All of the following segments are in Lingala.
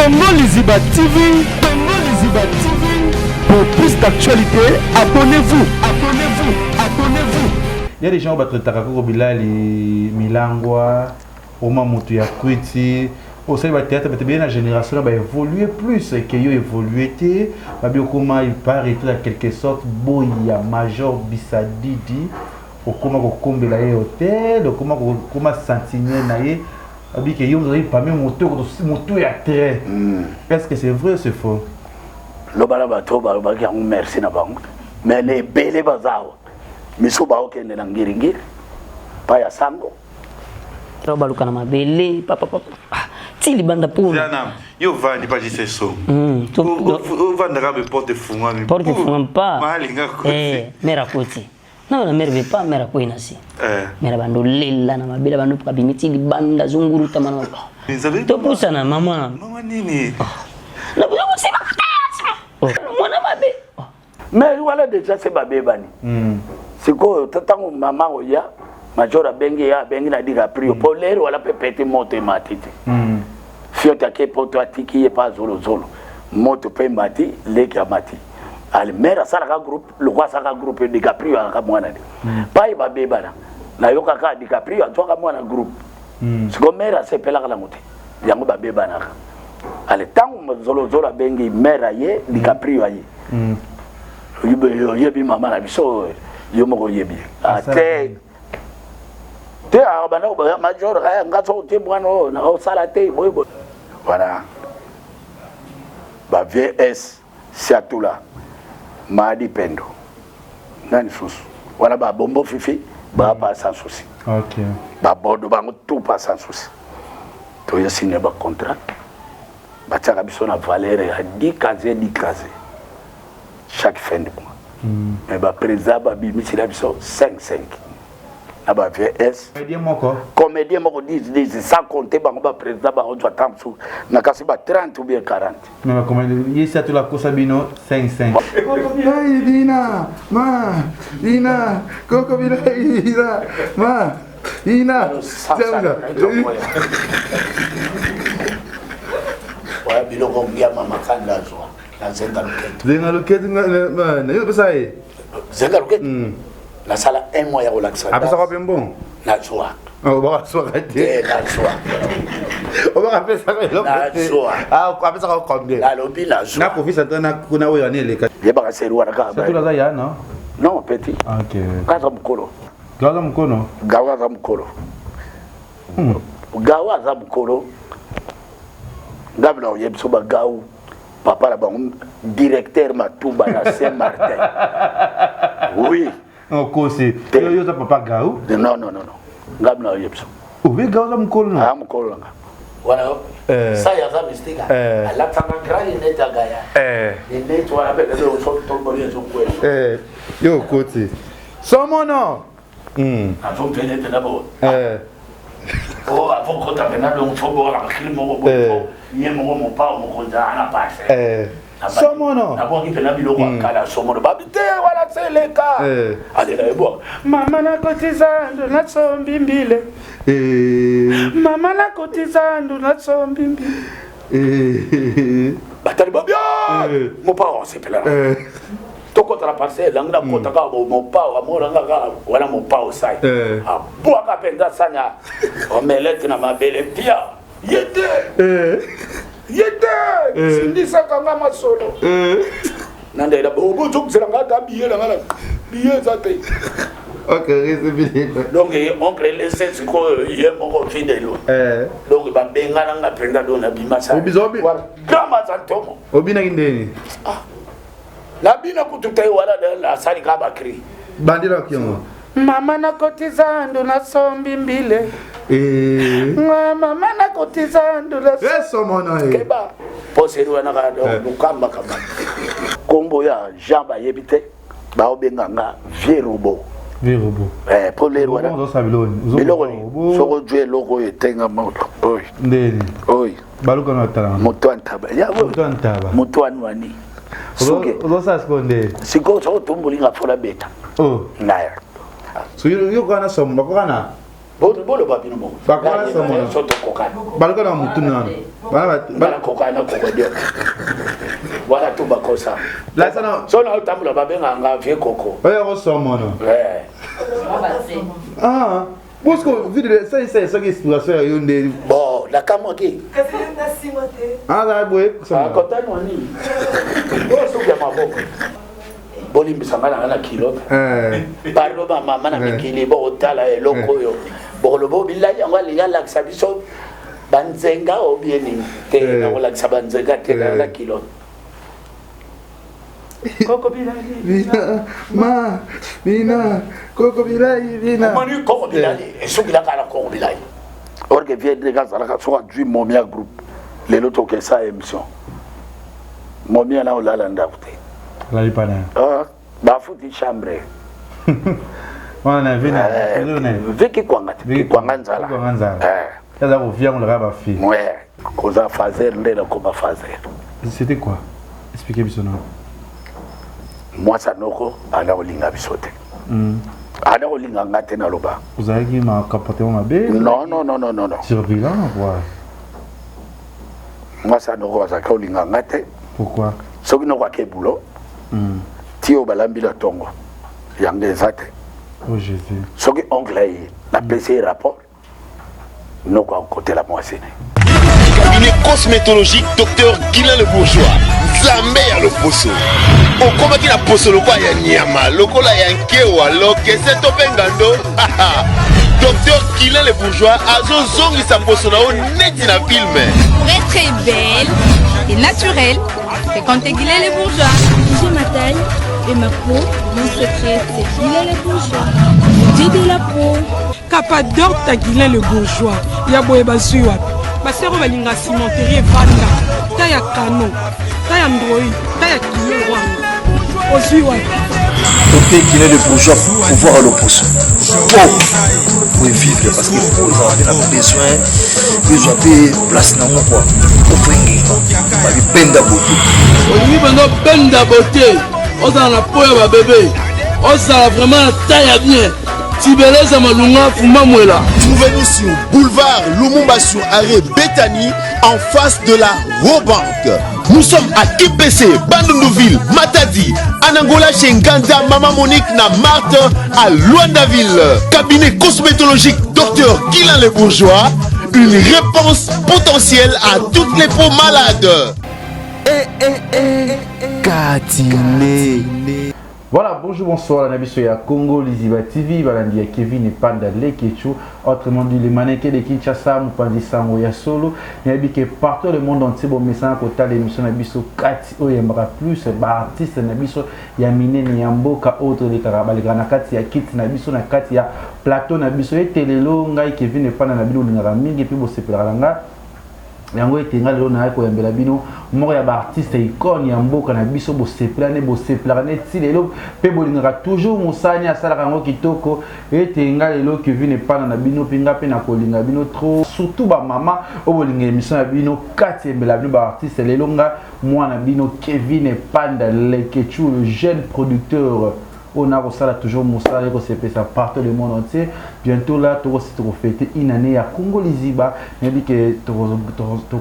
Congo Liziba TV, Congo Liziba TV. Pour plus d'actualité, abonnez-vous, abonnez-vous, abonnez-vous. Il y a des gens qui ont Takako Bilali, Milangwa, Oma Moutou Yakwiti. Au sein du théâtre, la génération va évoluer plus et qu'il y a évolué. Comment il paraît en quelque sorte, Boya, Major Bissadidi, comment comber la hôtel, comment sentinelle naïe. Abi que vous avez pas même moto est très. Est-ce que c'est vrai ou c'est faux? Le balabato balabaki on merci na bango. Mais les belles bazao. Miso ba okende na ngiringiri. Pa ya sango. Baluka na mabele papa. Tili banda pula. Yana, yo va ni pas dire c'est ça. On va ndaka be porte funga mi. Porte funga pa. Malinga ko. Mera koti. Non, la mère veut pas, mère quoi inasi. Mère bando lela na mabela bando kwa bimiti li banda zunguru tamana. To pusa na mama. Mama nini? Na buya ko sema. Oh, mwana mabe. Mais voilà déjà c'est babé bani. C'est quoi tatango mama oya majora bengi ya bengi na diga prio polero wala pepete moto matiti. Fiota ke poto atiki e pas zolo zolo. Moto pe mati leki amati. Ale mera sala ka groupe le roi sala groupe DiCaprio ka mwana de pa iba bebana na yoka ka DiCaprio atoka mwana groupe siko mera se pela kala muti yango ba bebana ale tangu zolo zolo bengi mera ye DiCaprio ye yebi mama na biso yo moko yebi te abana ba major ka ngaso te bwana na o sala te boy voilà ba VS Siatula Madi Pendo. Nani susu. Wala ba bombo fifi ba pas sans souci. OK. Ba bodo ba tout pas sans souci. To ya signé ba contrat. Ba tsaka biso na valeur ya 10 casiers chaque fin de mois. Mais ba président ba bi misila biso 5. Aba VS. Comédien moko 10 sans compter ba président ba on doit tamsu na kasi ba 30 ou bien 40. Mais comment il y a tout la course bino 5. Hey Dina, ma, Dina, Coco Dina, ma, Dina. Ouais, bilo ko bia mama kanda zo. Na zenga luketo. Zenga luketo na, na yo pesa e. Zenga luketo. La sala 1 mois ya relaxation. Après ça va bien bon. Na joie. On va se rater. Na joie. On va faire ça na joie. Ah, après ça va combien? La lobby la joie. Na profite ça na kuna we yane le. Ye ba seru wana ka. C'est tout là ya non? Non, petit. OK. Kaza mkolo. Gaza mkono. Gawaza mkolo. Gawaza mkolo. Ngabla yebiso ba gawu. Papa la ba directeur Matuba na Saint-Martin. Oui. On cause. Yo papa gawu? Non. Ngabla yebiso. Oui, Gaza mkono. Ah mkono nga. Voilà. Ça y a ça mystique. La tangakra est gaya. Il est toi avec le son tombolé son quoi. Yo côté. Somono. Avant pénétrer d'abord. Oh, avant qu'on t'appelle donc faut boire la clim mon bon. Il mon pas mon conda na passé. Somono. D'abord il fait la bilo kwa kala somono. Babité voilà c'est le cas. Allez là boire. Mama na kotizando na sombimbile. Mama na kotizando na sombimbile. Batali babia. Mon pas c'est là. Toko tra parcelle langla kota ka mon pas amora nga wala mon pas sai. Ah boa ka penda sanya. O melete na mabele pia. Yete. Sindi saka nga masolo. Nande la bobo tuk seranga ta biye la ngala. Biye zate. OK, c'est bien. Donc on crée les sens ko yé moko fidèle. Donc ba benga nga penda do na bima sa. Obizobi. Kama zantomo. Obina kindeni. La bina kututai wala la sali ka bakri. Bandira kiongo. Mama na kotizando na sombimbile. Mama na kotizando na somono e. Keba. Poseru na ka do kamba kamba. Kombo ya jamba yebite. Ba obenga nga vieux robot. Pour les rois. Soko jwe logo etenga moto. Oi. Ndeni. Oi. Baluka na tala. Mutuan taba. Ya mutuan taba. Mutuan wani. Suge. Oza skonde. Siko so tumbulinga fola beta. Oh. Naya. So you kana somba kana. Bolo babino mo. Bakwa sa mo. Soto kokana. Baloko na mutu na. Bala kokana kokodio. Voilà tout bakosa. La sana. So na utambula babenga nga vie koko. Oya ko so mo no. Ah. Bosco, vide ça ça qui inspiration yo ndé. Bon, la kamoki. Ah là boy, ça. Kotani wani. Bo so ya maboko. Boli mbisangana na kilo. Parlo ba mama na mikili bo otala eloko yo. Bo lo bo billahi yango linga la sabiso banzenga obieni te na la sabanzenga te na kilo. Koko bilali. Vina, vina, koko bilali, vina. Manu koko bilali, esugila kala koko bilali. Orge vie de gaz ala so du momia groupe. Les loto que ça émission. Momia na olala ndakute. La lipana. Ah, ba futi chambre. On a venu. Viki kwanga nzala. Kwanga nzala. Kaza kuvia on la ba fi. Ouais, koza fazer ndela ko ba fazer. C'était quoi? Expliquez bien son nom. Moi ça noko ana olinga bisote. Ana olinga ngate na loba. Vous avez qui m'a comportement ma belle? Non. Surveillant quoi? Moi ça noko za ka olinga ngate. Pourquoi? Soki noko ke boulot. Tio balambi la tongo. Yange zate. Oh Jésus. Soki ongle la PC rapport. Noko à côté la moissine. Cabinet cosmétologique Dr Guilain le Bourgeois. Zambé à l'opposo. Au combat qui n'a pas le quoi ya nyama, lokola ya nkewa, loke c'est topengando. Dr Guilain le Bourgeois azo zongi sa poso na o neti na film. Pour être belle et naturelle, fréquentez Guilain le Bourgeois. J'ai ma taille et ma peau, mon secret c'est Guilain le Bourgeois. J'ai de la peau. Capador ta Guilain le Bourgeois. Yaboye basuwa. Basero balinga cimenterie vanda. Taya kano. Taya ndroi. Taya kilo wanga. Osuwa. Docteur Guilain le Bourgeois pour voir l'opposition. Pour vivre parce que vous avez besoin de place dans mon quoi. Pour bringuer. Pour benda beauté. Oui, benda beauté. On a la peau à bébé. On a vraiment taille bien. Tibeleza Malunga Fumamwela. Trouvez-nous sur boulevard Lumumba sur arrêt Bethany en face de la Robank. Nous sommes à IPC, Bandundouville, Matadi, Anangola chez Nganda, Mama Monique, na Marthe, à Luandaville. Cabinet cosmétologique Dr Guilain le Bourgeois. Une réponse potentielle à toutes les peaux malades. Katine. Voilà, bonjour, bonsoir, la Nabiso ya Congo, Liziba TV, Balandi ya Kevin et Panda Lekechu, autrement dit les mannequins de Kinshasa, Mupandi Sango ya Solo, Nabi que partout le monde entier, bon message côté l'émission Nabiso Kati Oyembra plus, artiste Nabiso ya Mine Yamboka, autre les Karabal, Granakati ya Kit Nabiso, Nakati ya Plateau Nabiso, et Telelo, Ngai Kevin et Panda Nabiso, Ningamingi, et puis vous séparez. Yango etenga lelo na ko yambela bino moko ya ba artiste icône ya mboka na biso bo seplane ti lelo pe bolingaka toujours mosani asala kango kitoko etenga lelo Kevin epana na bino pinga pe na kolinga bino trop surtout ba mama o bolinga émission na bino kati yambela bino ba artiste lelo nga mwana bino Kevin Epanda Lekechu le jeune producteur. On a toujours Moussa et ça partout le monde entier. Bientôt là, tu vas fêter une année à Congo Liziba. On a dit que tu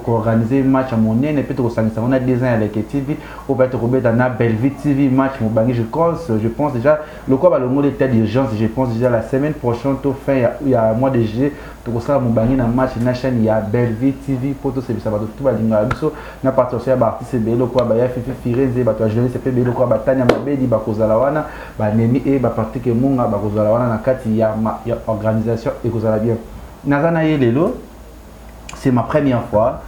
organiser un match à mon nez. Et puis on a des ans avec TV. On va te remettre dans la Belleville TV match. Je pense déjà, le quoi va le mot d'état d'urgence. Je pense déjà la semaine prochaine, il y a un mois de juillet. Tu vas mon bangi dans match national. Il y a Belleville TV. Pour tout ça va tout va l'inga. Na partir sur la partie c'est bello quoi. Bah il y a Fifi Firenze. Bah toi je c'est fait bello quoi. Bah Tania Mabedi. Bah Kozalawana. Nemi et ba parti que munga ba kozala wana na kati ya organisation et kozala bien nazana yelelo c'est ma première fois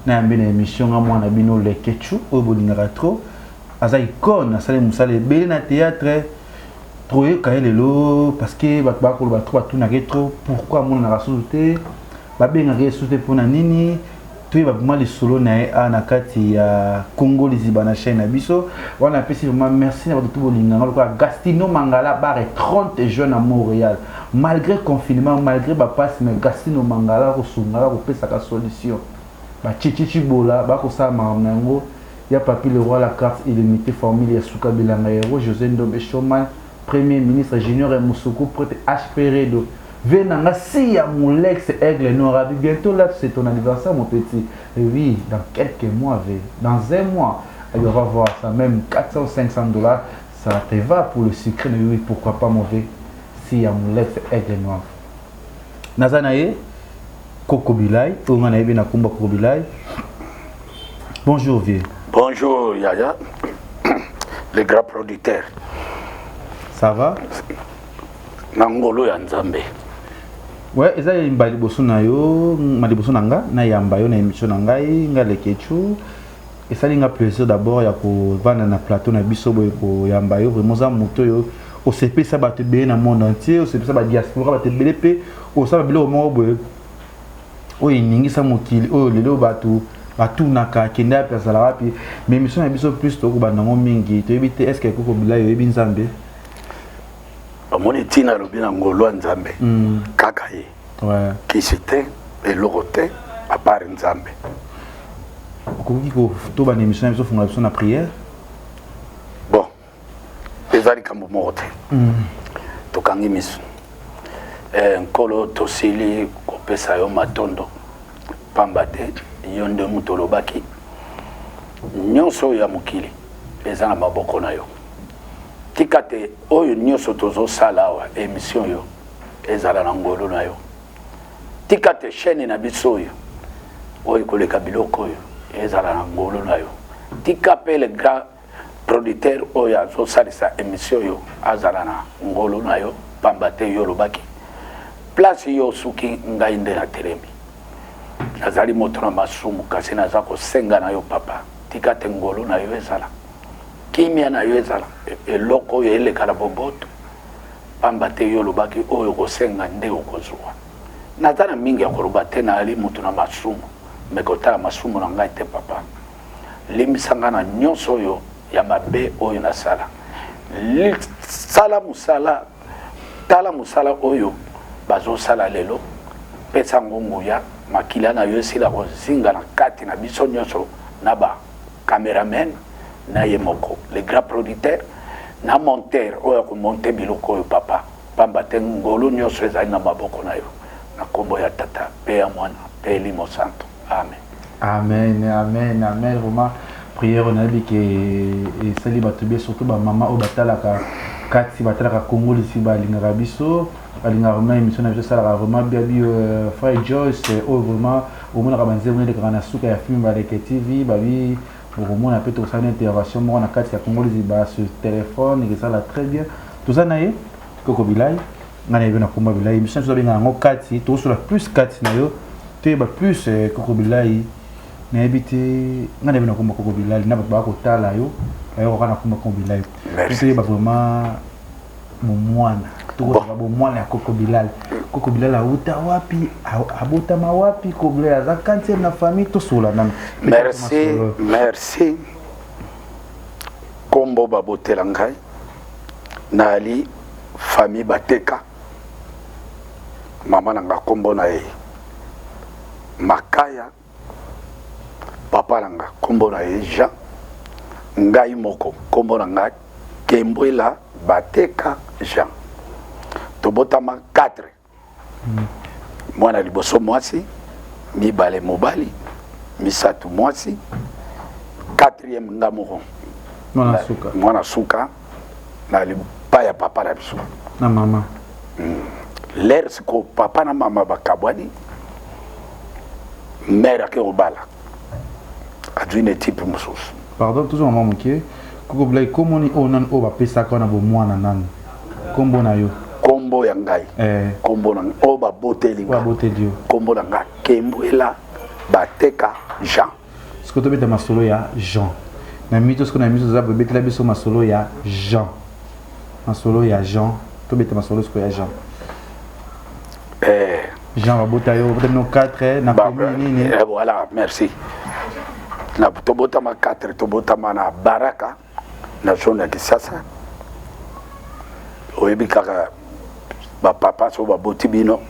na mbena émission nga mwana bino Lekechu o bolinga trop aza icône asale musale bele na théâtre trop kayelelo parce que ba ko ba trop tout na trop pourquoi mona na rasoute ba benga resute pona nini tu vas les solo na nakati ya Congo Liziba na chaîne na biso wana pesi vraiment merci na tout bolinga ngalo Gastino Mangala bar et 30 jeunes à Montréal malgré confinement malgré ba passe mais Gastino Mangala ko sungala ko pesa ka solution ba chichichi bola ba ko sa mango ya papi le roi la carte illimitée formule ya Suka Bilanga Hero José Ndombe Choman premier ministre Junior et Moussoukou prêtre HPRedo Venanga si à mon ex aigle noir. Bientôt là, c'est ton anniversaire, mon petit. Et oui, dans quelques mois, dans un mois, il va voir ça, même 400-500 $. Ça te va pour le sucre, mais oui, pourquoi pas mauvais si à mon ex aigle noir. Nazanae, Coco Bilay, Coco Bilay. Bonjour, vieux. Bonjour, Yaya, les grands producteurs. Ça va? Nangolo ya Nzambe. Ouais, eza yamba liboso na yo, ma liboso nanga, na yamba yo na émission na ngai, nga lekechu. Et ça linga plaisir d'abord ya ko vanda na plateau na biso boy ko yamba yo, vraiment za moto yo. O sepe ça ba te be na monde entier, o sepe ça ba diaspora ba te bele pe, o ça ba bele o mo boy. O iningi sa mokili, o lelo batu, batu naka kenda pesa la wapi. Mais émission na biso plus to ko ba nango mingi, to ebite est-ce que Coco Bilay yo ebi Nzambe? Amoni tina lobina ngolo Nzambe. Kaka ye. Ouais. Qui c'était et l'oroté à part Nzambe. Koki ko to ba émission biso fonga biso na prière. Bon. Ezali kambo mote. To kangi misu. Nkolo tosili kopesa yo matondo. Pambate yonde mutolobaki. Nyonso ya mukili. Ezana maboko na yo. Tikate oyo nyonso tozo sala wa émission yo ezala na ngolo na yo. Tikate chaîne na biso yo oyo koleka biloko yo ezala na ngolo na yo. Tikape le grand producteur oyo azo salisa émission yo azala na ngolo na yo pambate yo lobaki. Place yo suki ngai nde na telemi. Nazali moto na masumu kasi naza kosenga na yo papa. Tikate ngolo na yo ezala. Kimia na yo ezala eloko oyo elekala boboto pamba te yo lobaki oyo kosenga nde okozwa naza na mingi ya koloba te na ali mutu na masumu me kotala masumu na ngai te papa limisanga na nyonso oyo ya mabe oyo nasala sala musala tala musala oyo bazosala lelo pesa nguya makila na yo esila kozinga na kati na biso nyonso na ba cameraman na yemoko les grands producteurs na monteur oyo ko monter biloko yo papa pamba te ngolo nyonso ezali na maboko na yo na kombo ya tata pe ya mwana pe limo santo amen amen amen amen vraiment prière on a dit que et sali batubie surtout ba mama o batalaka kati batalaka Congo lisi ba lingaka biso balinga vraiment émission na biso sala vraiment bien frère Joyce o vraiment au moins ka banzemwe de kana suka ya film ba leke TV babi pour au moins un peu tout ça une intervention moi on a quatre Congo les bas sur téléphone et ça là très bien tout ça naé Coco Bilay ngana yebena komba Bilay mission so benga ngo kati to sur la plus kati na yo te ba plus Coco Bilay na ebité ngana yebena komba Coco Bilay na ba ko tala yo ayo kana komba Coco Bilay merci ba vraiment mon mwana to ko ba mwana ya Coco Bilay Coco Bilay auta wapi abota mawapi Coco Bilay za kantie na famille to sola na merci kombo babotela ngai nali famille bateka mama nanga kombo na ye Makaya papa nanga kombo na ye Jean ngai moko kombo na ngai Kembwela bateka Jean tobotama 4 mwana liboso mwasi mibale mobali misatu mwasi 4e ngamoko mwana suka na lipaya papa na biso na mama l'air siko papa na mama bakabwani mère ke obala adwine type mususu pardon toujours maman moké Coco Bilay comment ni onan o ba pesa ka na bo mwana nan kombo na yo kombo ya ngai kombo na o ba boteli ba boteli kombo na ngai Kembwela bateka Jean ce que tu beta masolo ya Jean na mito ce que na mito za beta la biso masolo ya Jean masolo ya Jean tu beta masolo ce que ya Jean Jean va bota yo peut-être no 4 na premier nini voilà merci na tobota ma 4 tobota na Baraka na zone ya Kisasa oyebi kaka ba papa so ba boti bino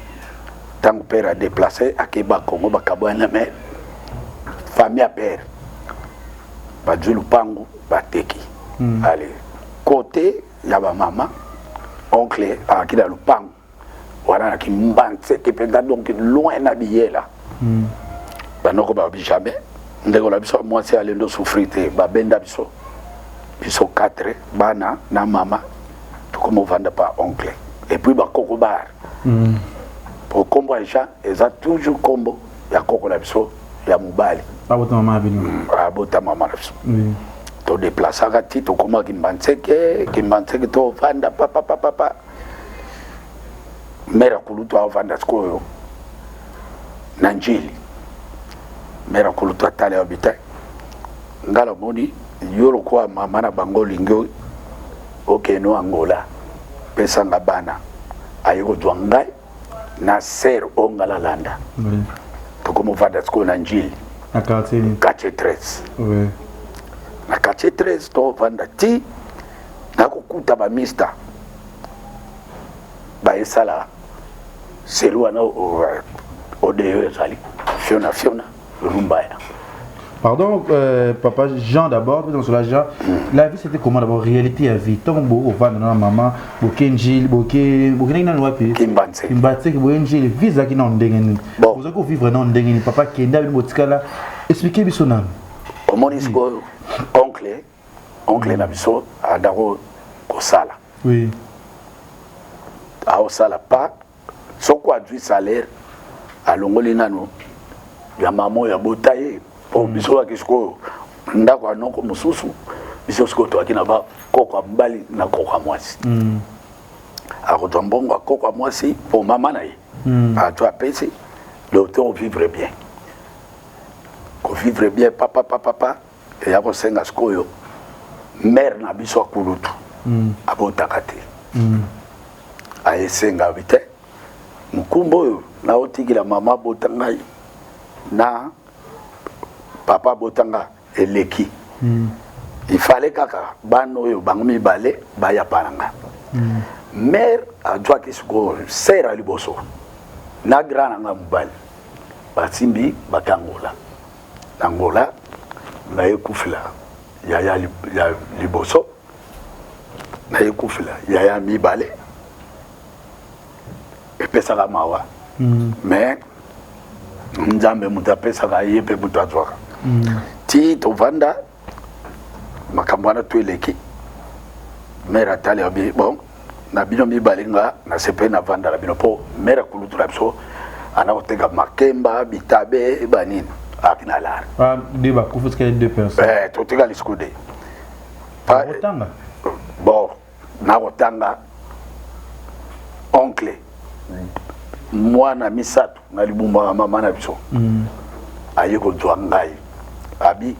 tant père a déplacé à Keba Congo bakabwana mais famille à père ba Julu Pango bateki allez côté ya ba maman oncle a kila Lupango Voilà, qui m'banse, qui peut donc loin d'habiller là. Banoko ba jamais. Ndeko la biso moi c'est aller ndo souffrir ba benda biso. Biso 4 bana na mama. To comme vendre pas oncle. Et puis ba koko bar. Pour combo déjà, ils ont toujours combo ya koko la biso ya mobali. Abota mama bino. Abota mama la biso. To déplacer à ti to comment qui m'banse que to vendre papa. Mera kulutu avanda skoyo nanjili mera kulutu atale obita ngala moni yoro kwa mama na bango lingo okeno Angola pesa ngabana ayiko twangai na ser ongala landa to como vanda skoyo nanjili na quartier 13 na quartier 13 to vanda ti na kukuta ba mister ba esala c'est loin au dehors sali Fiona Rumbaya. Pardon papa Jean d'abord sur la Jean la vie c'était comment d'abord réalité à vie tant bon au van na maman bokenjil bokenina wapi kimbanse ki bokenjil visa ki na ndengeni vous allez vivre na ndengeni papa kenda bi motikala expliquer biso na omonisko oncle na biso adaro kosala oui a osala pas soko adui salaire alongoli nano ya mamo ya botaye po biso akisiko ndako anoko mususu biso siko to akina ba koko mbali na koko mwasi akotwa mbongo koko mwasi po mama na ye a toi pesi l'auteur vivre bien ko vivre bien papa et yako senga skoyo mère na biso akulutu abotakate ayesenga bite mukumbo na otigila mama botangai na papa botanga eleki il fallait kaka bano yo bangomi balé baya pananga mère adwa kisiko sera liboso na grana nga mubali basimbi bakangola nangola na ekufila ya liboso na ekufila ya mibale epesaka mawa mais nzambe mutu apesaka ye mpe mutu azwaka ti tovanda makambo wana to eleki mere atali abi bon na bino mibale nga na sepe na vanda na bino mpo mere akulutu na biso ana koteka makemba bitabe banini akina lara deux personnes toteka lisikude bon na kotanga oncle mwana misato na libumba mama na biso aye kozwa ngai abi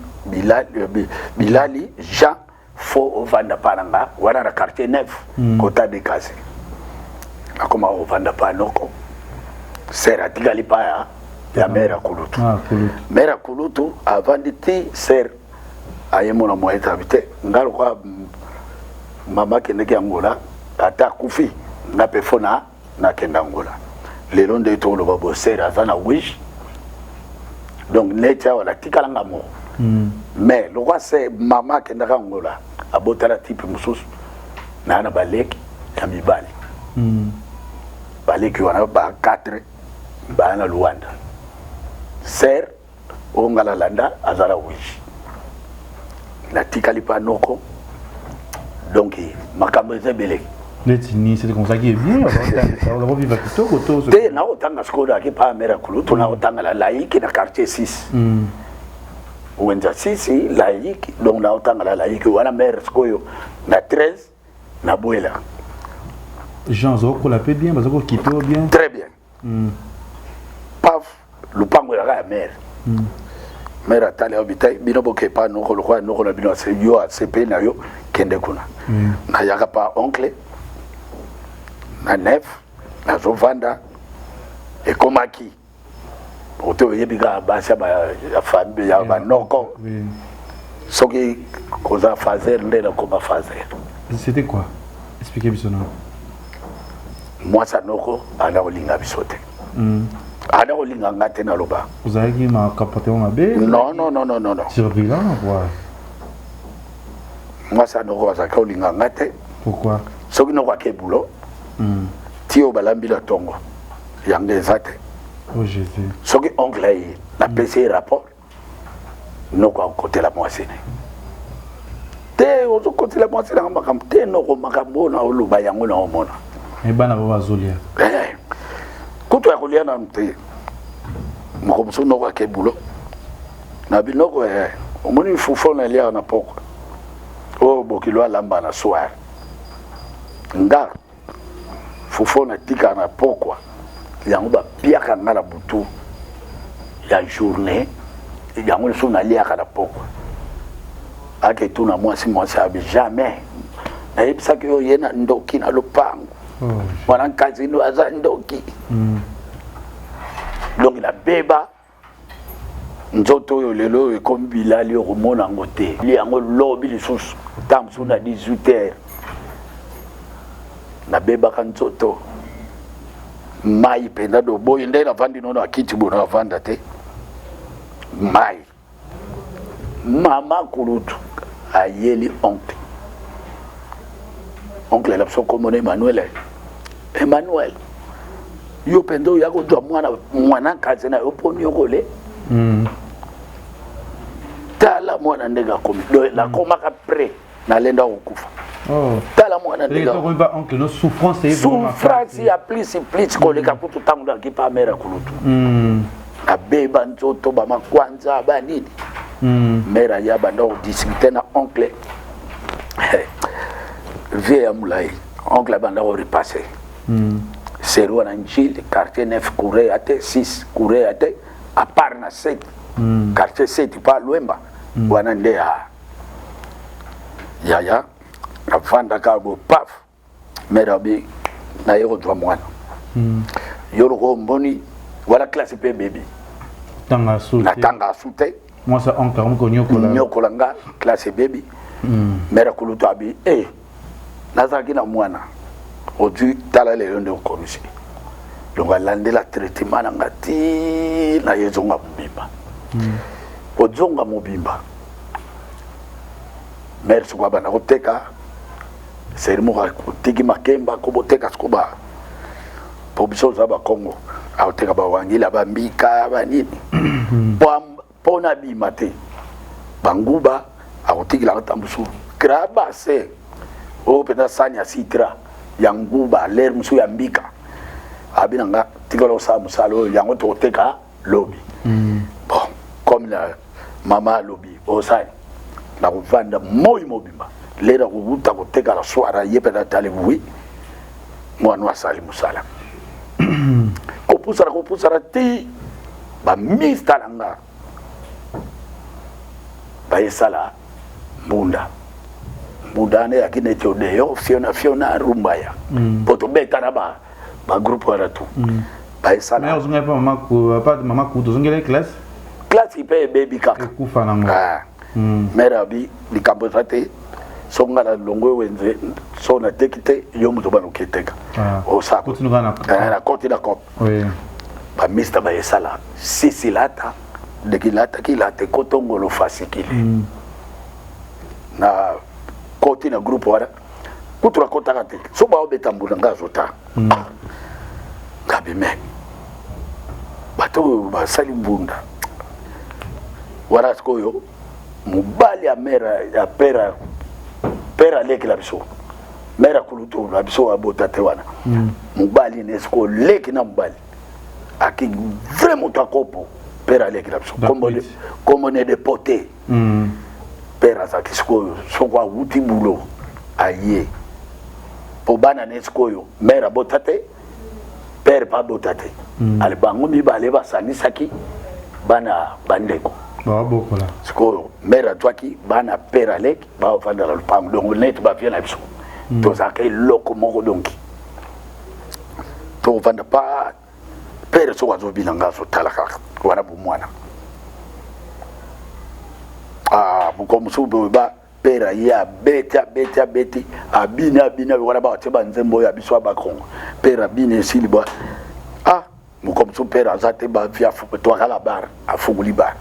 bilali Jean fo ovanda pananga wana na quartier 9 kota de case akoma ovanda panoko sera tigali pa ya mera kulutu mera kulutu avandi ti ser aye mona moeta habite ngalo kwa mama kendeke Angola ata kufi na pefona na kenda Angola lelo nde to lo babo sera zana wish donc necha wala tikalanga mo mais le roi c'est mama kenda Angola abotala type mususu na na baleki ya mibali baleki wana ba 4 ba na Luanda ser ongala landa azala wish la tikali pa noko donc makambo zebele c'est comme ça qui est bien on va vivre tout autour te na otanga skoda ki pa mera kulutu na otanga la laïque na quartier 6 Ouenza 6 laïque donc na otanga la laïque wana mère skoyo na 13 na Buela Jean Zoko la paix bien parce que kito bien très bien paf lupango la mère mère atale obita bino boke pa no ko kwa no ko la bino se yo CP na yo kende kuna na yaka pa oncle na nef na zovanda et komaki oto yebiga basa ba ya famille ya ba noko soki koza fazer ndela koma fazer c'était quoi expliquez biso non moi ça noko ala olinga bisote ana olinga ngate na loba vous avez qui ma comportement mabe non surveillant quoi moi ça noko za ka olinga ngate pourquoi soki noko ke boulot tio balambi la tongo yango ezate Oh Jésus. soki oncle aye na pesi rapport noko akotela mwasi ne te ozokotela mwasi na makambo te noko makambo na oloba yango na omona Bana baba zolia. kutu ya kolia na mte moko musu noko akebulo na binoko omoni fufo na lia na poko o bokilo alamba na soir nga fufo na tika na pokwa yango ba piaka ngala butu ya journée yango so na lia na pokwa ake tuna mwasi abi jamais na yebisa ke yena ndoki na lopango wana kazi ndo aza ndoki donc la beba nzoto yo lelo e comme bilali o mona ngote li yango lobi lisusu tamsu na 18h na beba kan nzoto mai penda do boy ndela vandi nono akiti bona vanda te mai mama kulutu ayeli oncle la soko mona Emmanuel yo pendo yako jwa mwana kazi na yo poni yokole tala mwana ndega komi la koma ka pre na lenda okufa tala mwana ndega ko ba oncle no souffrance est vraiment souffrance ya plus ko le ka kutu tangu ki pa mera kulutu na beba nzoto ba makwanza ba nini mera ya banda discuter na oncle vie amulai oncle banda o repasser Seru na Njili, quartier 9 courait à 6 courait à part na 7 quartier 7 pas Luemba wana ndea ya afanda kabo paf merabi na yoko jwa mwana yoro ko mboni wala classe pe baby tanga sute na tanga sute moi ça encore on nyokola nga classe baby mera kuluto abi nazaki na mwana odu tala le yonde komisi donc alandela traitement na ngati na yezonga mobimba odzonga mobimba merci kwa bana koteka serimo ka tiki makemba ko boteka skoba pobiso za ba Congo aoteka ba wangila ba mbika ba nini pona bimate banguba aotiki la tambusu kraba se o pena sanya sitra yanguba l'air musu ya mbika abinanga tikolo sa musalo yango toteka lobby bon comme la mama lobby osai la kuvanda moi mobimba lera kuvuta kuteka la swara yepeda tale oui mwana wasali musala kopusara ti ba mistalanga ba yesala mbunda budane akine tiodeyo fiona rumbaya poto betana ba groupe wala tout ba ça mais on pas maman ku dozongela classe ipe baby kaka ku fana ngo merabi likambozate songa longo wenze sona tekite yo muto bano keteka o sa continue na koti da kop oui ba mista ba yesala sisilata de kilate kotongolo fasikile na koti na groupe wala kutura kota kate so ba obeta mbula ngazo ta ngabe me bato ba sali mbunda wala skoyo mubali ya mera ya pera leki la biso mera kuluto la biso abota te wana mubali nesko leki na mubali aki vraiment takopo pera leki la biso comme on est de poté pera za kiskoyo sokwa wuti bulo aye po bana neskoyo mera botate pere pa botate ale bango mi bale ba sanisaki bana bandeko ba bokola skoyo mera twaki bana pera lek ba fanda la pam donc net ba vient la biso to za kay loko moko donki to fanda pa pere so wazo bilanga so talaka wana bu mwana bukomu subo ba pera ya beti abina wala ba teba nzembo ya biso ba Kongo pera bine silibwa bukomu su pera zate ba via fuko to kala bar afuguli bar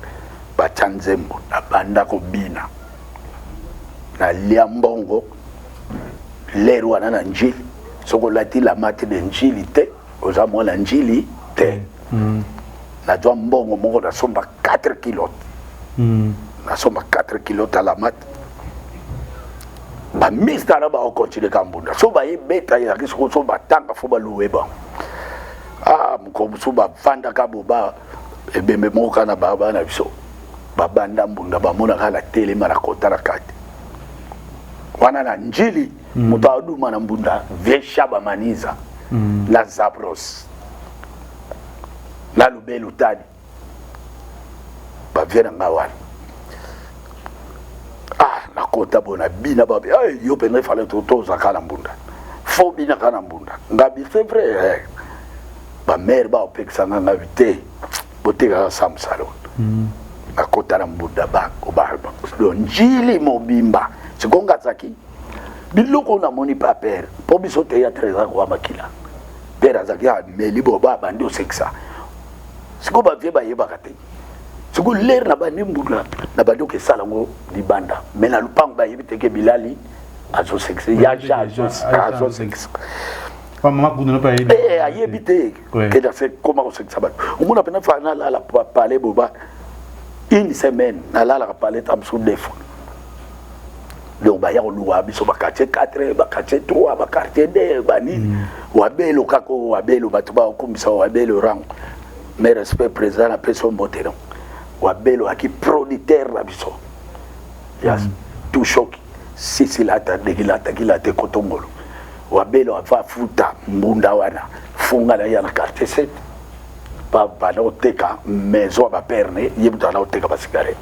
ba chanzembo na banda ko bina na liambongo leru wana na njili soko lati la mate de njili te oza mwana njili te na jwa mbongo moko na somba 4 kilos na somba 4 kilos à la mate ba mista na ba continue kambunda so ba yebeta ya kiso so ba tanga fo ba loué ba mko so ba vanda ka boba ebembe moka na baba na biso babanda mbunda ba mona kala tele mara kota na kati wana na njili mutadu mana mbunda vesha ba maniza la Zabros la Lubelu tadi ba viena ngawana na kota bona bina babi yo pene fale to zakala mbunda fo bina kana mbunda ngabi c'est vrai ba mère ba opeksa nga vite boteka samsalo na kota na mbunda ba obarba do njili mobimba sikonga zaki biloko na moni pa père po biso te ya 13 ans kwa makila père azaki meli boba bandi o sexa siko ba vie ba yeba kate siko ler na bandi mbula na bandi ke sala ngo libanda mais na lupang ba yebite ke bilali azo sexa ya ja azo sexa maman kuna pa yeba ayebite ke da se comment on sexa ba on a pena fa na la parler boba une semaine na la parler tam sous défaut donc ba ya oluwa biso ba quartier 4 ba quartier 3 ba quartier 2 ba nini wabelo kako wabelo batu ba okumisa wabelo rang mais respect président na personne motelo wabelo aki producteur la biso yes tout choc si la ta de te kotongolo wabelo afa futa mbunda wana funga na ya na quartier 7 ba na oteka maison ba perne yebuta na oteka ba cigarette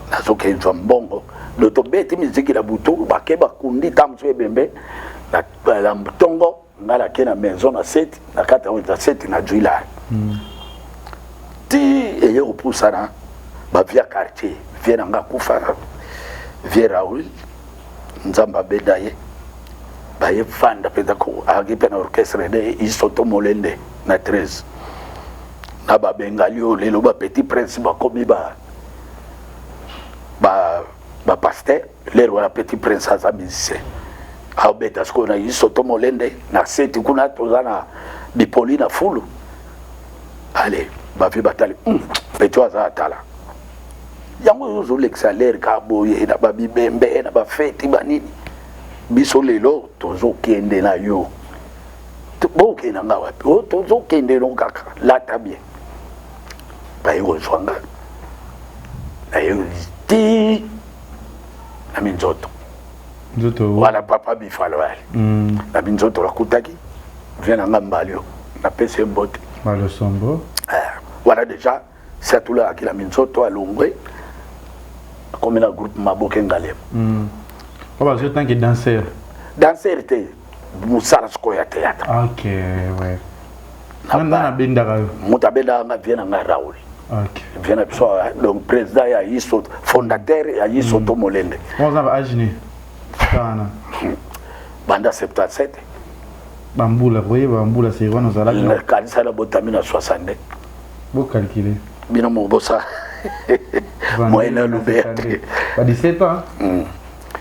na zoke nzwa mbongo loto beti miziki la butu bakeba kundi tamso ebembe na mtongo ngala kena maison na 7 na kata on 7 na juila ti eye opusana ba via quartier via nga kufa via Raoul nzamba bedaye ba ye fanda peda ko agipe na orchestre de isoto molende na 13 na ba bengalio lelo ba petit prince ba komi ba pasteur l'air wala petit prince aza musicien aobeta siko na isoto molende na 7 kuna tozana bipoli na fulu allez bavi batali petit aza atala yango yozo l'exaler ka boye na babibembe na bafeti banini biso lelo tozo kende na yo boke na ngawa tozo kende no kaka lata bien bayo zwanga na yo ti na minzoto wala papa bifalo wale na minzoto la kutaki viens na mbalio na pese mbote malo sombo voilà déjà c'est tout là qui la minzoto à longwe comme la groupe maboke ngalem Papa, je tant que danseur était musara sko ya théâtre OK ouais na bendaka mutabenda nga viens na Raoul OK viens na donc président ya Yiso fondateur ya Yiso to Molende on va aginer kana banda 77 bambula voyez bambula c'est quoi nous allons la kanisa la botamina 60 vous calculer bino mo bossa moi na lubé pas 17 ans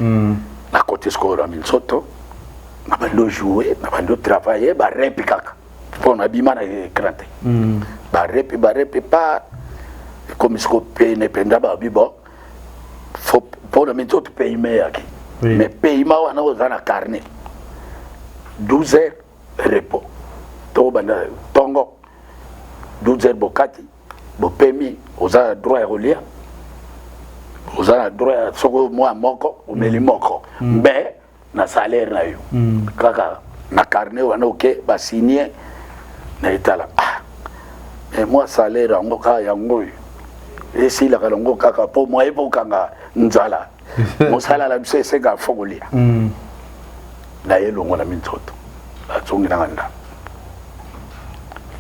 na côté score Minsoto na bando jouer na bando travailler ba répikaka pour na bima na krante ba repi pas comme ce qu'on ne penda ba bibo faut pour le Minsoto payer mais mais paiement wana ozana carnet 12 heures repos to banda tongo 12 heures bokati bo pemi oza droit ya rolia oza droit soko moi moko o meli moko mais na salaire na yo kaka na carnet wana OK ba signer na itala et moi salaire ngo ka yango et si la kalongo kaka po moi epo kanga nzala mo sala la bise se ga fogolia na yelo ngona Minzoto atsongi na nganda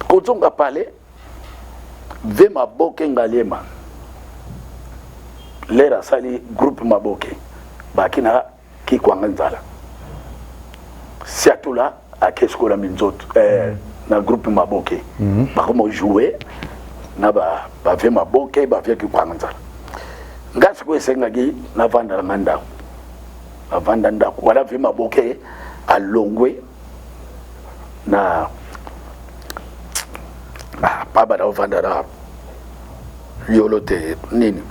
ko tsonga pale ve maboke ngalema lera sali groupe maboke bakina ki kwanga nzala siatula akesko la Minzoto na groupe maboke bakomo jouer na ba ve maboke ba ve ki kwanga nzala ngasi ko esenga gi na vanda nganda avanda ndako wala ve maboke alongwe na baba na ovanda na yolo te nini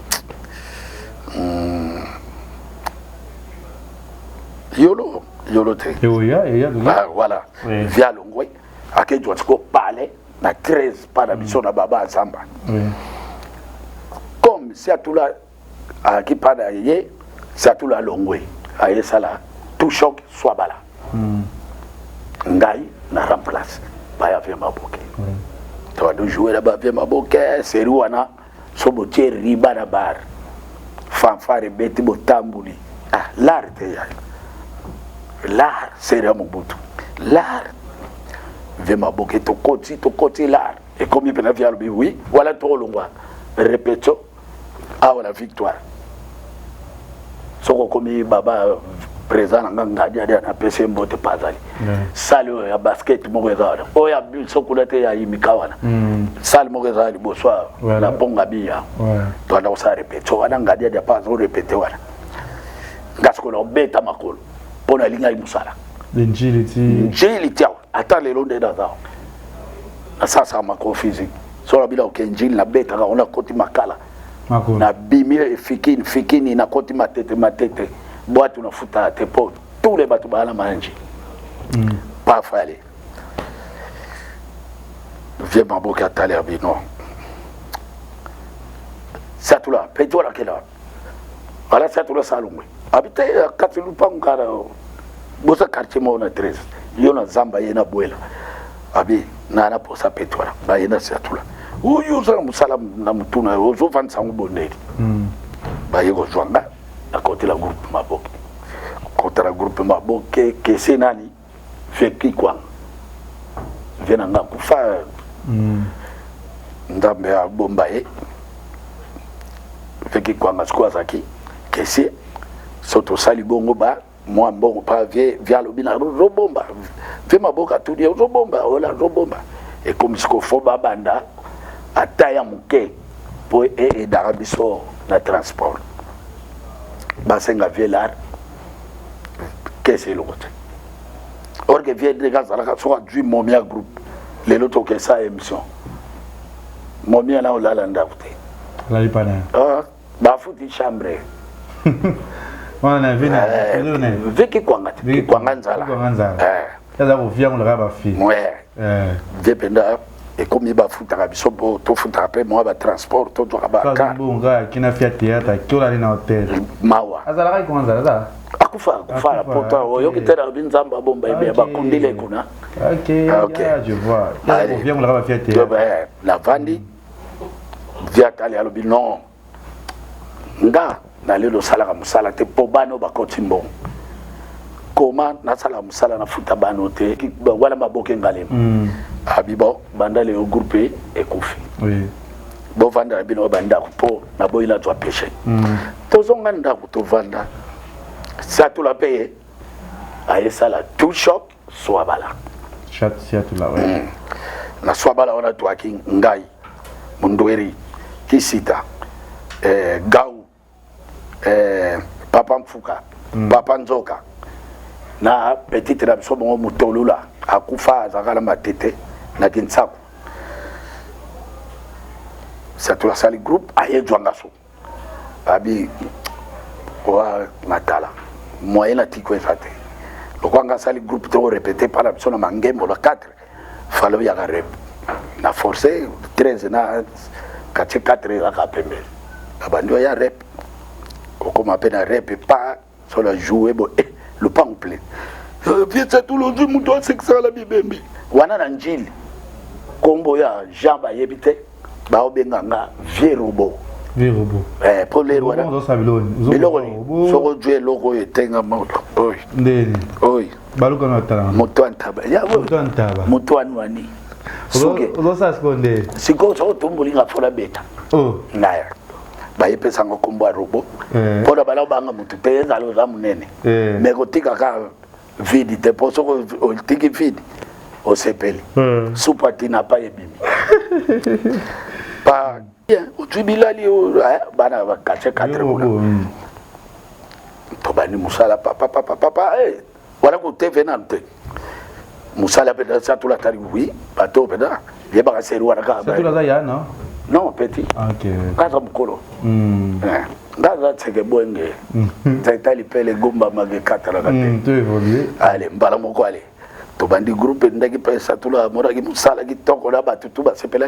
yolo te voilà via longwe ake doit ko parler na 13 para biso na baba zamba comme si atula aki pada ye si atula longwe aye sala tout choc soit bala ngai na remplace baya via maboke to do jouer là-bas via maboke série wana so botier riba na bar fanfare beti botambuli l'art ya l'art série mobutu l'art via maboke to koti l'art et comme il peut via le oui voilà trop longwa répétons la victoire soko komi baba présent nga ngadi na PC mbote pazali salo ya basket mo rezala o ya but soko lete ya imikawana sal mo rezala boswa la ponga bia to na usa répéter wana ngadi ya pas répéter wana ngasko lo beta makolo pona linga imusala njili tia ata le londe daza na sasa makolo physique so la bila okenjili na beta ka ona koti makala na bimile fikini na koti matete boîte unafuta tepo tous les bateaux bala manji pas fallait viens maboka taler bino ça tout là peto la kela ala ça tout là salomé habité katulupa ngara bosa quartier mo na 13 yona zamba yena boela abi na posa peto la ba yena ça tout là uyu za musala na mutuna ozo vansa nguboneli ba yego zwanga à côté la groupe maboke contre la groupe maboke que c'est nani fait qui quoi vient nga kufa ndambe ya bombaye fait qui quoi ngaskwa zaki que c'est soto sali bongo ba moi bongo pas via le bina robomba fait maboka tout dia robomba wala robomba et comme ce qu'on faut banda ataya muke pour et d'arabiso na transport basenga vielar qu'est-ce l'autre or que vient de gaz la soit du momia groupe les autres que ça émission momia na olala ndafute la ipana ba futi chambre wana vina viki kwanga nzala kaza kuvia ngula ba fi dependa et comme il va foutre à biso bo to foutre après moi ba transport to to ba ka bunga kina fia théâtre kiola ni na hotel mawa azala kai kwanza za akufa la pota yo kitera binzamba bomba ibe ba kundile kuna OK je vois ya via ngula ba fia théâtre la vandi via tali alobi non nga na lelo sala musala te pobano ba kotimbo comment na sala musala na futa bano te wala maboke ngalema abibo banda le groupe ekufi oui bo vanda bino banda ko na boila to pêcher to zonga ndako to vanda ça tout la paye aye sala tout choc soit bala chat sia tout la ouais na soit bala ona to aking ngai mundweri kisita gau papa mfuka papa nzoka na petite rabso bongo mutolula akufa zakala matete na kinsaku ça tout la salle groupe aye dwangaso abi wa matala moyen na tiko efate lokwanga salle groupe to répéter par la personne mangembo la 4 falo ya rep na forcer 13 na 4 la kapembe abandio ya rep kokoma pena rep pas sur la jouer bon le pas complet viens ça tout le jour muto sexa la bibembe wana na njili kombo ya Jean Bayebite ba obenganga vieux robot pour les wana biloko soko jouer logo etenga moto oi ndeni oi baluka na tala moto antaba ya moto anwani suke ulosa skonde siko so tumbulinga fola beta naya bayepesa ngo kombo robot pona bala banga mutu peza lo za munene mekotika ka vide te poso o tiki vide o sepeli supati na pa ebimi pa o tubilali o bana ba kache 4 kuna to bani musala papa wala ko TV na te musala peda ça tout la tari oui bateau peda il ba seru wana ka ça tout la ya non non petit OK kaza mukolo ndaza tseke boenge tsaitali pele gomba mage katala kate tu évoluer allez mbala moko allez to bandi groupe ndaki pesa tula moraki musala ki toko la batutu ba sepela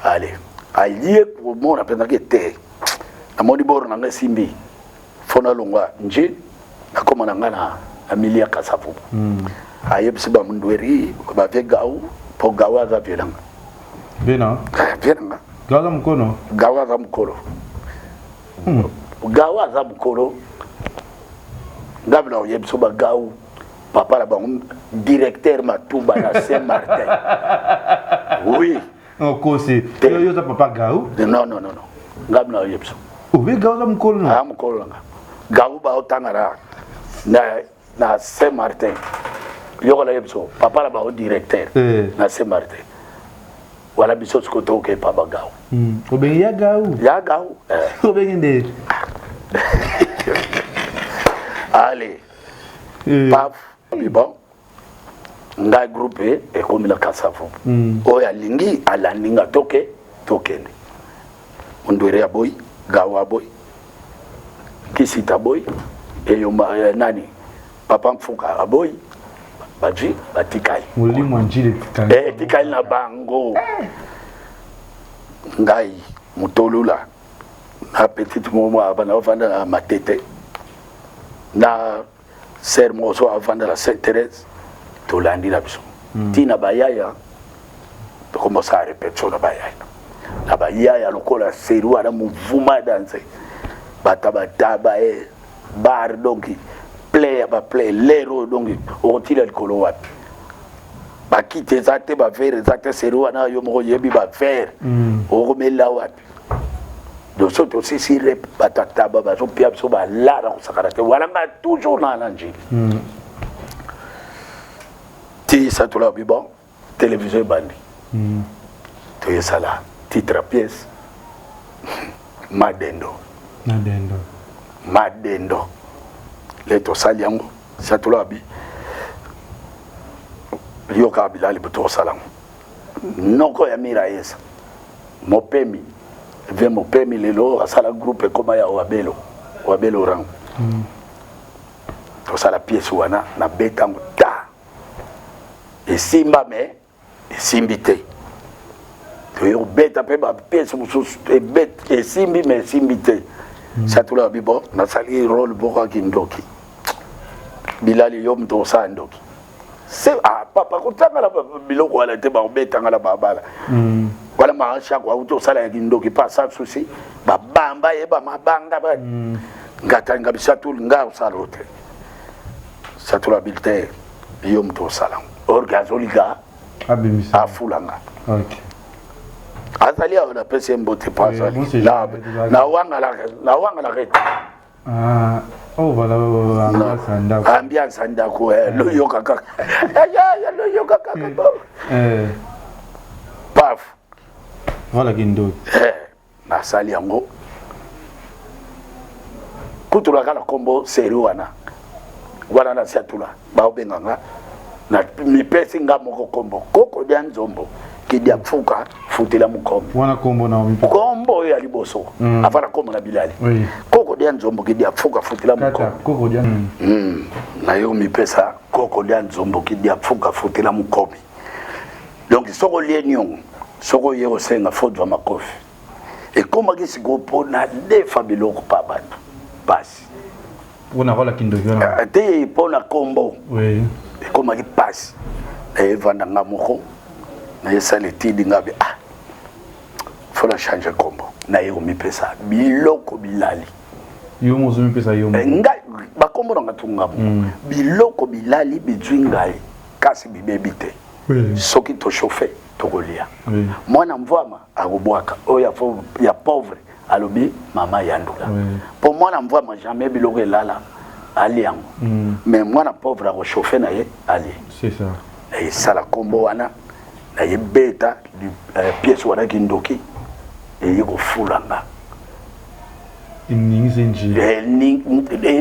allez alié pour mon apenda ki te amoni boro na simbi fona longwa nje akoma na ngana Amelia Kasapu ayebisi ba mundweri ba vegau po gawa za violanga bena violanga gawa mkono gawa za mkolo gawa za mkolo ngabna oyebisi ba gau papa la ba directeur Matuba na Saint-Martin oui kosi yo za papa gau non ngabna oyebisi obe gawa za mkolo no mkolo nga gau ba otangara na Saint-Martin yokola yebso papa la ba o directeur na Saint-Martin wala biso skoto ke papa gau obengi ya gau obengi nde allez paf bon nga groupe e komi la Kasavu o ya lingi ala ninga tokende ondwere ya boy gawa boy kisita boy eyo nani papa mfuka aboy baji batikai muli mwanjile tikai na bango ngai mutolula na petite momo abana vanda na matete na ser moso avanda la Sainte Thérèse tolandi la biso tina bayaya to commencer à répéter na bayaya lokola seru ana muvuma danse bataba bar donc play lero donc otila likolo wapi bakite zate ba faire zate seru ana yo mo yebi ba faire okomela wapi donc surtout si rep batataba ba so pia so ba lara ko sakarate wala nga toujours na nanji ti ça tout là bon télévision bandi to yesala titre pièce madendo leto saliango satula bi yoka bilali buto salam noko ya mira yesa mopemi lelo asala groupe koma ya wabelo rang to sala pièce wana na betango ta esimba me esimbite to yo beta pe ba pièce mususu e bet esimbi me esimbite satula bibo na sali role boka kindoki bilali yom to sa ndoki c'est papa kutanga la biloko wala te ba betanga la babala wala ma chaque wa to sala kindoki pas ça souci ba bamba e ba mabanga ba ngatanga bisatul nga usalote satula bilte yom to sala orgazoliga abimisa afulanga OK azali ona pese mbote pasa na wanga la rete oh voilà ambiance ndako lo yoka kaka ya lo yoka kaka paf voilà gindo na sali yango kutula kala kombo seru wana na siatula ba obenganga na mipesi nga moko kombo koko dia nzombo kidia fuka futela mukombo wana kombo na omi kombo ya liboso afana kombo na bilali koko dia nzombo kidia fuka futela mukombo koko dia na yo mipesa koko dia nzombo kidia fuka futela mukombo donc soko lienyon soko yero senga fodwa makofi e koma kisi gopo na defa biloko pa bantu basi ona rola kindogona te pona kombo oui e koma ki pasi e vanda ngamoko na yesale tidi ngabe fola change kombo na yo mipesa biloko bilali yo mozo mipesa yo nga bakombo nga tungamu biloko bilali bijwingai kasi bibebite soki to chauffer to kolia mwana mvwama akobwaka oya ya pauvre alobi mama yandula po mwana mvwama jamais biloko elala aliango mais mwana pauvre ako chauffer na ye ali c'est ça et sala kombo wana na ye beta pièce wana kindoki e yiko fulanga iningisi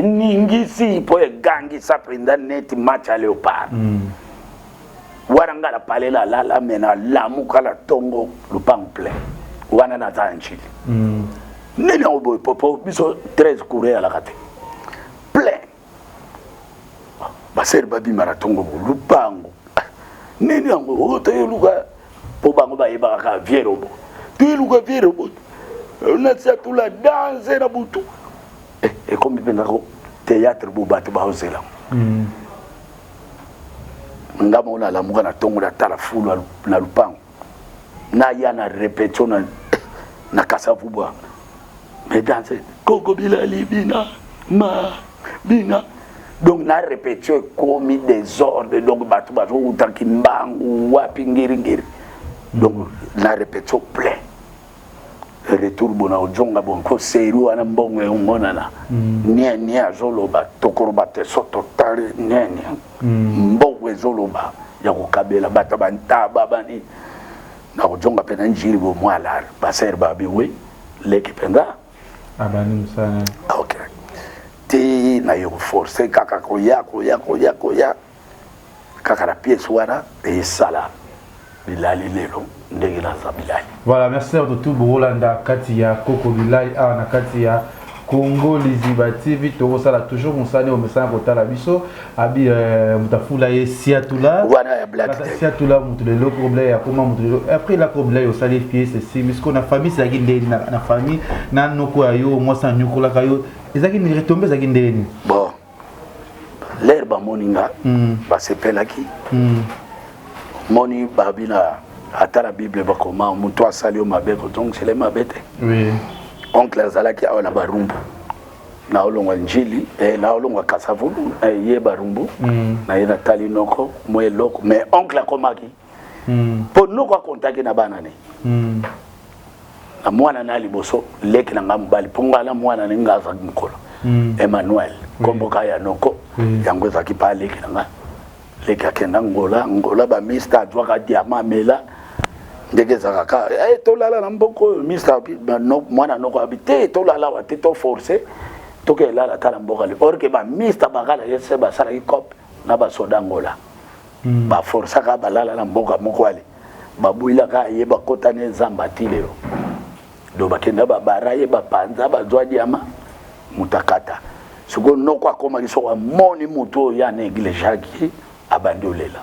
ningisi po e gangi sa prenda net match à léopard waranga la palais la mena la mukala tongo lupang plein wana na tanchili nini obo popo biso 13 courir à la kate plein baser babi maratongo lupango nini yango ote luka po bango ba yeba ka vierobo tu luka vierobo na tia tout la danse na butu et comme benga ko théâtre bo batu ba osela ngamo na la muka na tongo la tala fulu na lupango na ya na répétition na kasavu bwa mais danse koko bilali bina ma bina donc na répétition commis désordre donc batu utaki mbangu wapi ngiri donc na répétition plein retour bona ojonga bonko seru ana mbongo ngonana ni azoloba tokoroba te soto tale nene mbongo ezoloba ya kokabela bata bantaba bani na ojonga pena njiri bo mwala baser babi we leki penga abani musana okay ti na yo forcer kaka koya kaka la pièce wana et sala bilali lelo ndenge na zabilali. Voilà, merci à tout Bolanda Katia Koko Bilai na Katia Congo Liziba TV to sala toujours monsane au message kotala biso abi mutafula ye siatula wana ya black siatula mutulelo problème ya comment mutulelo après la problème au sali pied c'est si mais qu'on a famille ça qui na famille na noko ayo moi ça nyukola kayo ezaki ni retomber ça qui ndeni bon l'herbe moninga ba sepelaki moni babina ata la Bible ba comment muto asali o mabeko donc c'est les mabete oui oncle azalaki awa na barumbu na olongwa njili na olongwa kasavulu ye barumbu na ye natali noko mwe loko mais oncle akomaki po noko akontaki na bana ne na mwana na liboso leki na ngambali pongala mwana ne ngaza mukolo Emmanuel komboka ya noko yango ezaki pa leki na nga leki akenda ngola ba mista adwaka diama mela ndege zakaka tolala na mboko mista no mwana noko habité tolala wa to forcer to ke lala tala mboka le or ke ba mista bakala yese ba sala ikop na ba soda ngola ba forcer ka balala na mboka moko ale babuila ka yeba kota ne zamba tilero do bakenda ba baraye ba panza ba zwadi ama mutakata siko noko akoma liso wa moni muto ya na iglesia ki abandolela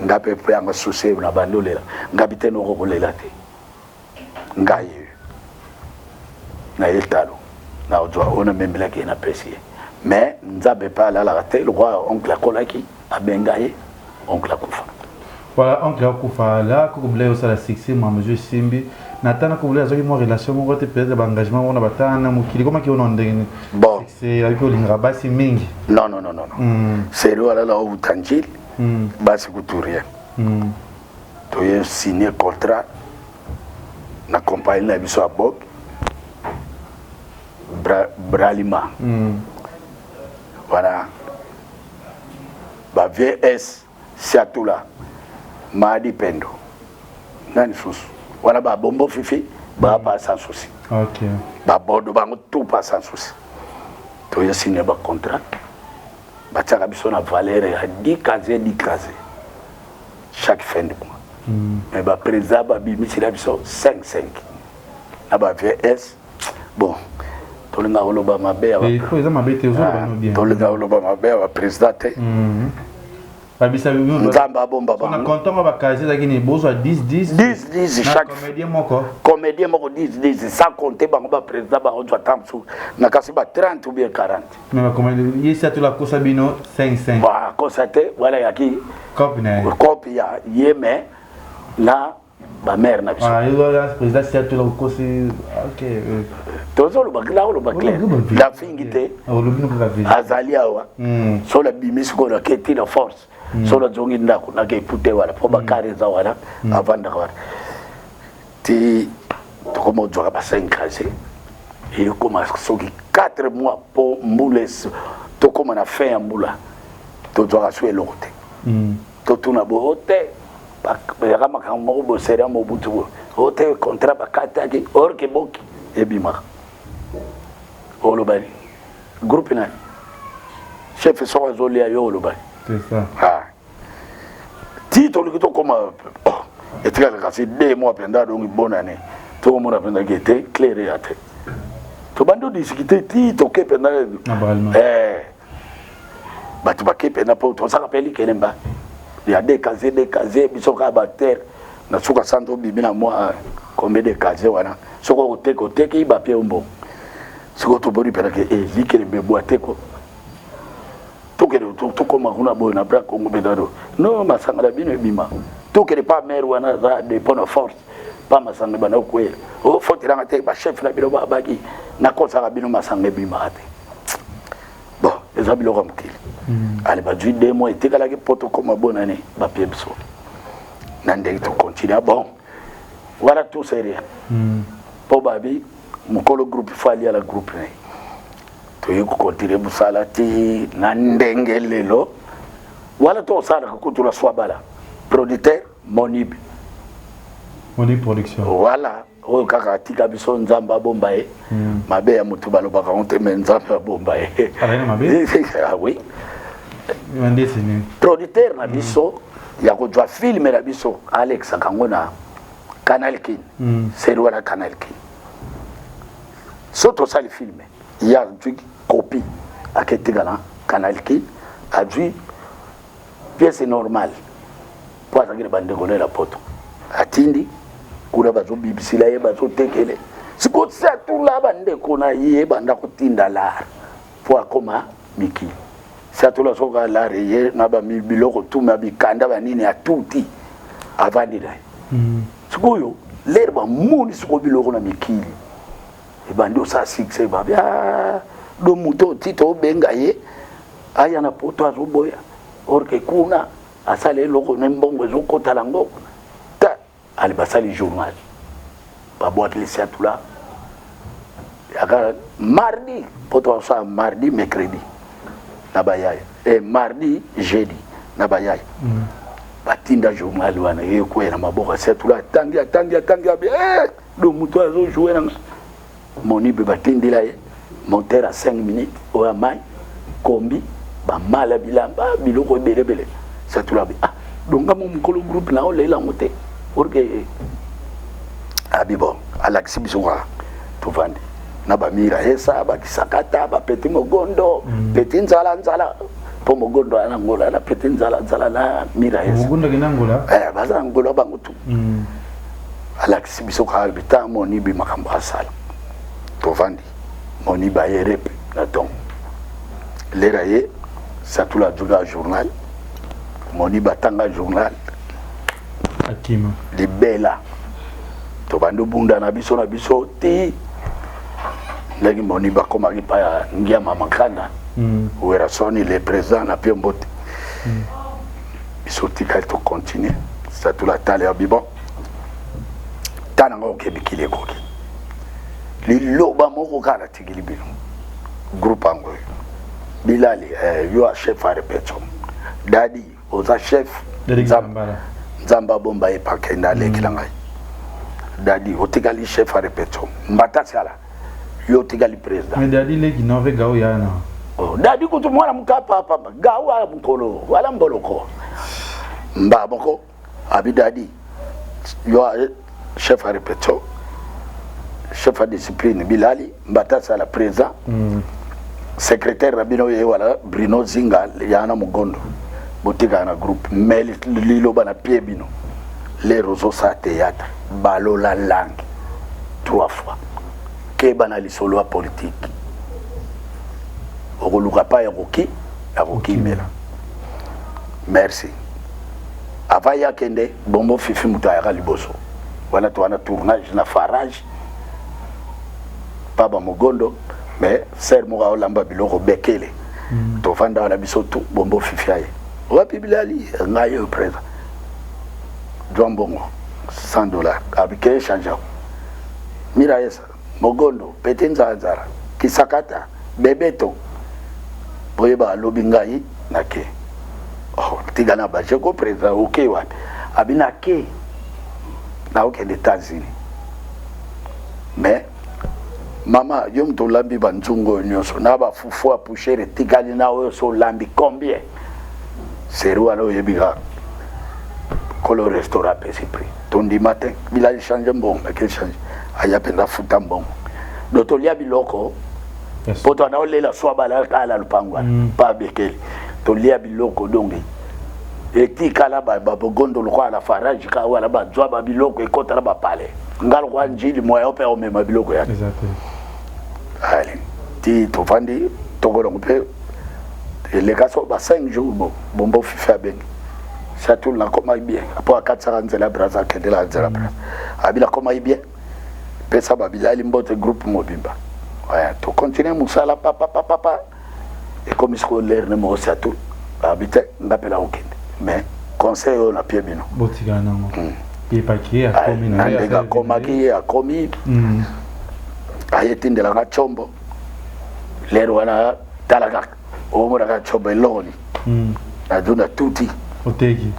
ngape pe anga souci na bandolela ngabite no kolela te ngaye na eltalo na ojo ona memela ki na pesier mais nzabe pa la la te le roi oncle akolaki abengaye oncle akufa voilà oncle akufa là ko blé au sala succès ma monsieur Simbi natana ko blé azoki mo relation mo côté peut-être engagement on a batana mukili comment ki on ndenge bon c'est avec olinga basi mingi non c'est le la au tanjil basi kuturia to ye signé contrat na compagnie na biso a Bob Bralima voilà ba VS Siatula Madi Pendo nani susu voilà ba bombo fifi ba pas sans souci OK ba bodo ba tout pas sans souci to ye signé ba contrat bataka biso na valeur ya 10 casiers chaque fin de mois mais ba président ba bimisi la biso 5 na ba VS bon tolinga oloba mabe ya il faut examiner mabe te ozoba no bien tolinga oloba mabe ya président te babisa bimu nzamba bomba ba on a content ba casiers lakini bozo 10 chaque comédien moko 10 sans compter bango ba président ba onzo tamsu na kasi ba 30 ou bien 40 mais ba comédien yesa to la kosa bino 5 ba kosa te wala yaki copie ya yeme na ba mère na biso yo la président c'est to la kosa OK tozo lo bakla lo bakla la fingite azali awa so la bimis ko la keti la force so la zongi ndako na ke pute wala po bakari za wala avanda wala ti to como joga ba 5 casiers et comme so 4 mois pour mboules to comme na fin ya mbula to joga so elote to tuna bo hote ba kama kama mo bo sera mo butu hote contrat ba kataki or ke boki e bima olobali groupe na chef so azoli ayo olobali c'est ça titre le to comme et tu as cassé 2 mois pendant donc bonne année tout le monde a pendant qui était clair et até to bando discuter titre que pendant bah tu vas que pendant pour toi ça rappelle que n'emba il y a des casiers bisoka bater na suka santo bibi na moi combien de casiers wana soko côté qui ba piombo soko to bori pendant que likele be boite ko to koma kuna boy na bra Congo bedado no masanga bino bima to kele pas maire wana za de bonne force pas masanga bana ko o foti ranga te ba chef na bino ba bagi na ko sa bino masanga bima ate bon les abilo ramkili ale ba ju 2 mois te kala ke poto koma bonne année ba pebso nande to continue bon voilà tout sérieux po babi mukolo groupe fali ala groupe ne to yiko continue busala ti na ndenge lelo wala to sala ko kutula swabala producteur Monib production voilà o kaka tika biso nzamba bomba e mabe ya mutu baloba ka onte men nzamba bomba e ala mabe ah oui mande sini producteur na biso ya ko jwa film na biso Alex akangona Canal King c'est wala Canal King soto sali film ya tu copie à Ketigala Canal King a dû pièce normale pour agir bande connaître la poto atindi kura bazo BBC la ye bazo tekele siko sa tout la bande kona ye banda kutinda la pour koma miki sa tout la soka la ye na ba biloko tout ma bikanda banini ya tuti avandira siko yo l'herbe moni siko biloko na miki e bando sa succès ba bia do muto tito benga ye aya na poto azoboya orke kuna asale loko nembongo zoko talango ta ali basali journal ba boîte laisser tout là aka mardi poto sa mardi mercredi na bayaya et mardi jeudi na bayaya batinda journal wana ye ko na maboka c'est tout là tangia do muto azo jouer na Monib batindi la ye monter à 5 minutes au amai kombi ba mala bilamba biloko belebele ça tout là donc mon kolo groupe na o lela moté orke abibo alaxi bisoka to vandi na ba mira esa ba kisakata ba peti mogondo peti nzala po mogondo ana ngola na peti nzala na mira esa mogondo kinangola baza ngola bangutu alaxi bisoka bita Monib makambo asala to vandi Monib aye rep na donc leraye ça tout la juga journal Monib atanga journal akima libela to bando bunda na biso ti legi Monib akoma kipa ya ngia mama kanda wera soni le président na piombote biso tika to continuer ça tout la tale ya bibo tananga ke bikile koki liloba moko kala tigili bino groupe ango Bilali yo a chef à répétition dadi oza chef Zamba bomba e pakenda lekilanga dadi otigali chef à répétition mbata sala yo otigali président mais dadi leki nove gao yana dadi kutu mwana mukapa papa gao ala mukolo wala mboloko mbaboko abi dadi yo a chef à répétition chef à discipline Bilali mbata sala président secrétaire Rabino ye wala Bruno Zinga yana mugondo botika na groupe mais lilo bana pied bino les roseaux sa théâtre balo la langue 3 fois ke bana lisolo politique okoluka pa ya roki mela merci avaya kende bombo fifi mutaya liboso wana to wana tournage na farage baba mugondo mais ser moga olamba biloko bekele to fanda na biso to bombo fifiaye wapi Bilali ngaye presa Djombongo $100 abike chanja mira esa mogondo petenza nzara kisakata bebeto boyeba lobi ngai nake tigana ba jeko presa okay wapi abina ke na okay des États-Unis mais mama yom to lambi banzungo nyoso na ba fufu apushere tigali na oyo so lambi combien seru ano yebiga kolo restaurant pesi prix tondi matin village change bon que change aya penda futa bon doto lia biloko poto na olela swaba la kala lupangwa pa bekeli to lia biloko dongi eti kala ba bogondo lo kwa la faraji ka wala ba zwa ba biloko e kota ba pale ngalo kwa njili moya ope o mema biloko ya exactement allez ti to fandi to go ngpe les gars sont 5 jours bon fifa ben ça tout là comment bien après 440 la braza que de la braza abila comment bien pesa babila limbote groupe mobimba ouais to continuer musala papa et comme scolaire ne mo ça tout habite ngapela okende mais conseil on a pied bino botigana nango et pas qui a commis na ndega koma ki a commis ayetindela nga chombo lero wana talaga omora ka chombo eloni aduna tuti oteki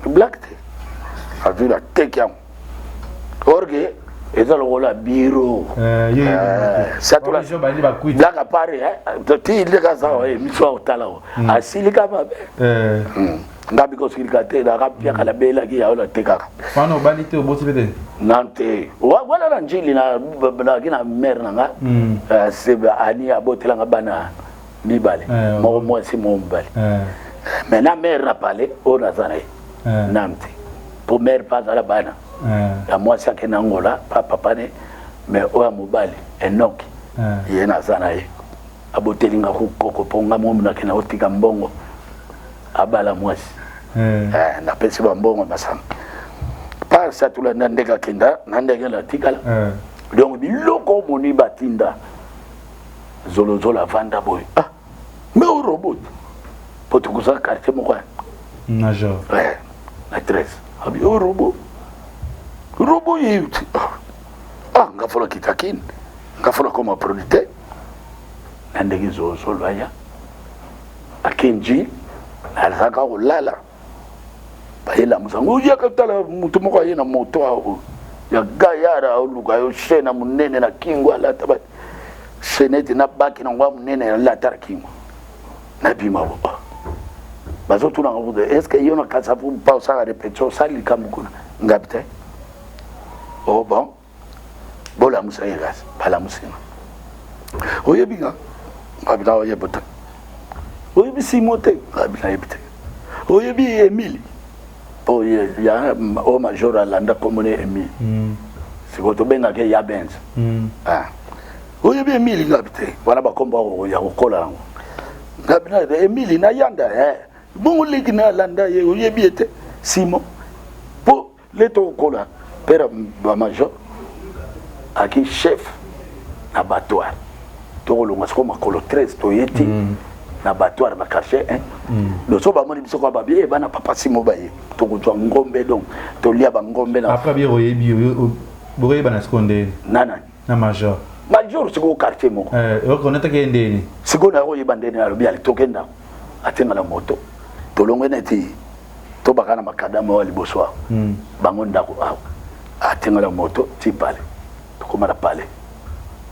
black te aduna tekiam orge ezalo gola biro satula black pare ti lega sawa miswa otala asilika mabe ngabi ko silika te da kapia kala bela ki yaola tekaka fano balite oboti bete nante wala na njili na kina mer nanga seba ani abotela ngabana mibale mo si mo mbale mais na mer na pale ona zana namte pour mer pas à la bana ya moi ça que nangola papa ne mais o mobile enoki yena zana ye abotelinga ko ponga mo na kina otika mbongo abala mwasi na pesi ba mbongo masam par ça tout la ndeka kenda ndeka la tikala donc biloko moni batinda zolo vanda boy mais au robot pour tout ça quartier mo quoi major la 13 abi au robot yuti ngafolo kitakin ngafolo comme producteur ndeki zolo aya akenji alaka ulala bayela musango uya katala mutu moko yena moto aho ya gayara oluka yo shena munene na kingo ala taba senete na baki na ngwa munene la tara kingo na bima bo bazo tuna ngobude est-ce que yona kasa pu pa usaka repetio sali kamukuna ngapte oh bon bola musayegas bala musina oye binga ngabita oye bota oye bi simote ngabita yebite oye bi Emile oye ya o major alanda komone Emile sikoto benga ke ya benz oye bi Emile ngabite wala bakomba ya kokola ngabita Emile na yanda bongo leki na landa ye oye bi ete simo po leto kola père ba major aki chef abattoir to lo ngasko makolo 13 to yeti na abattoir na quartier le so ba moni biso kwa babie bana papa simo baye to kutwa ngombe donc to lia ba ngombe na après bi royebi boye bana skonde nana na major siko quartier mo reconnaître que ndeni siko na royeba ndeni na lobi ali tokenda atenga na moto to longo neti to bakana makadama wa liboswa bango ndako atenga na moto ti pale comment la parler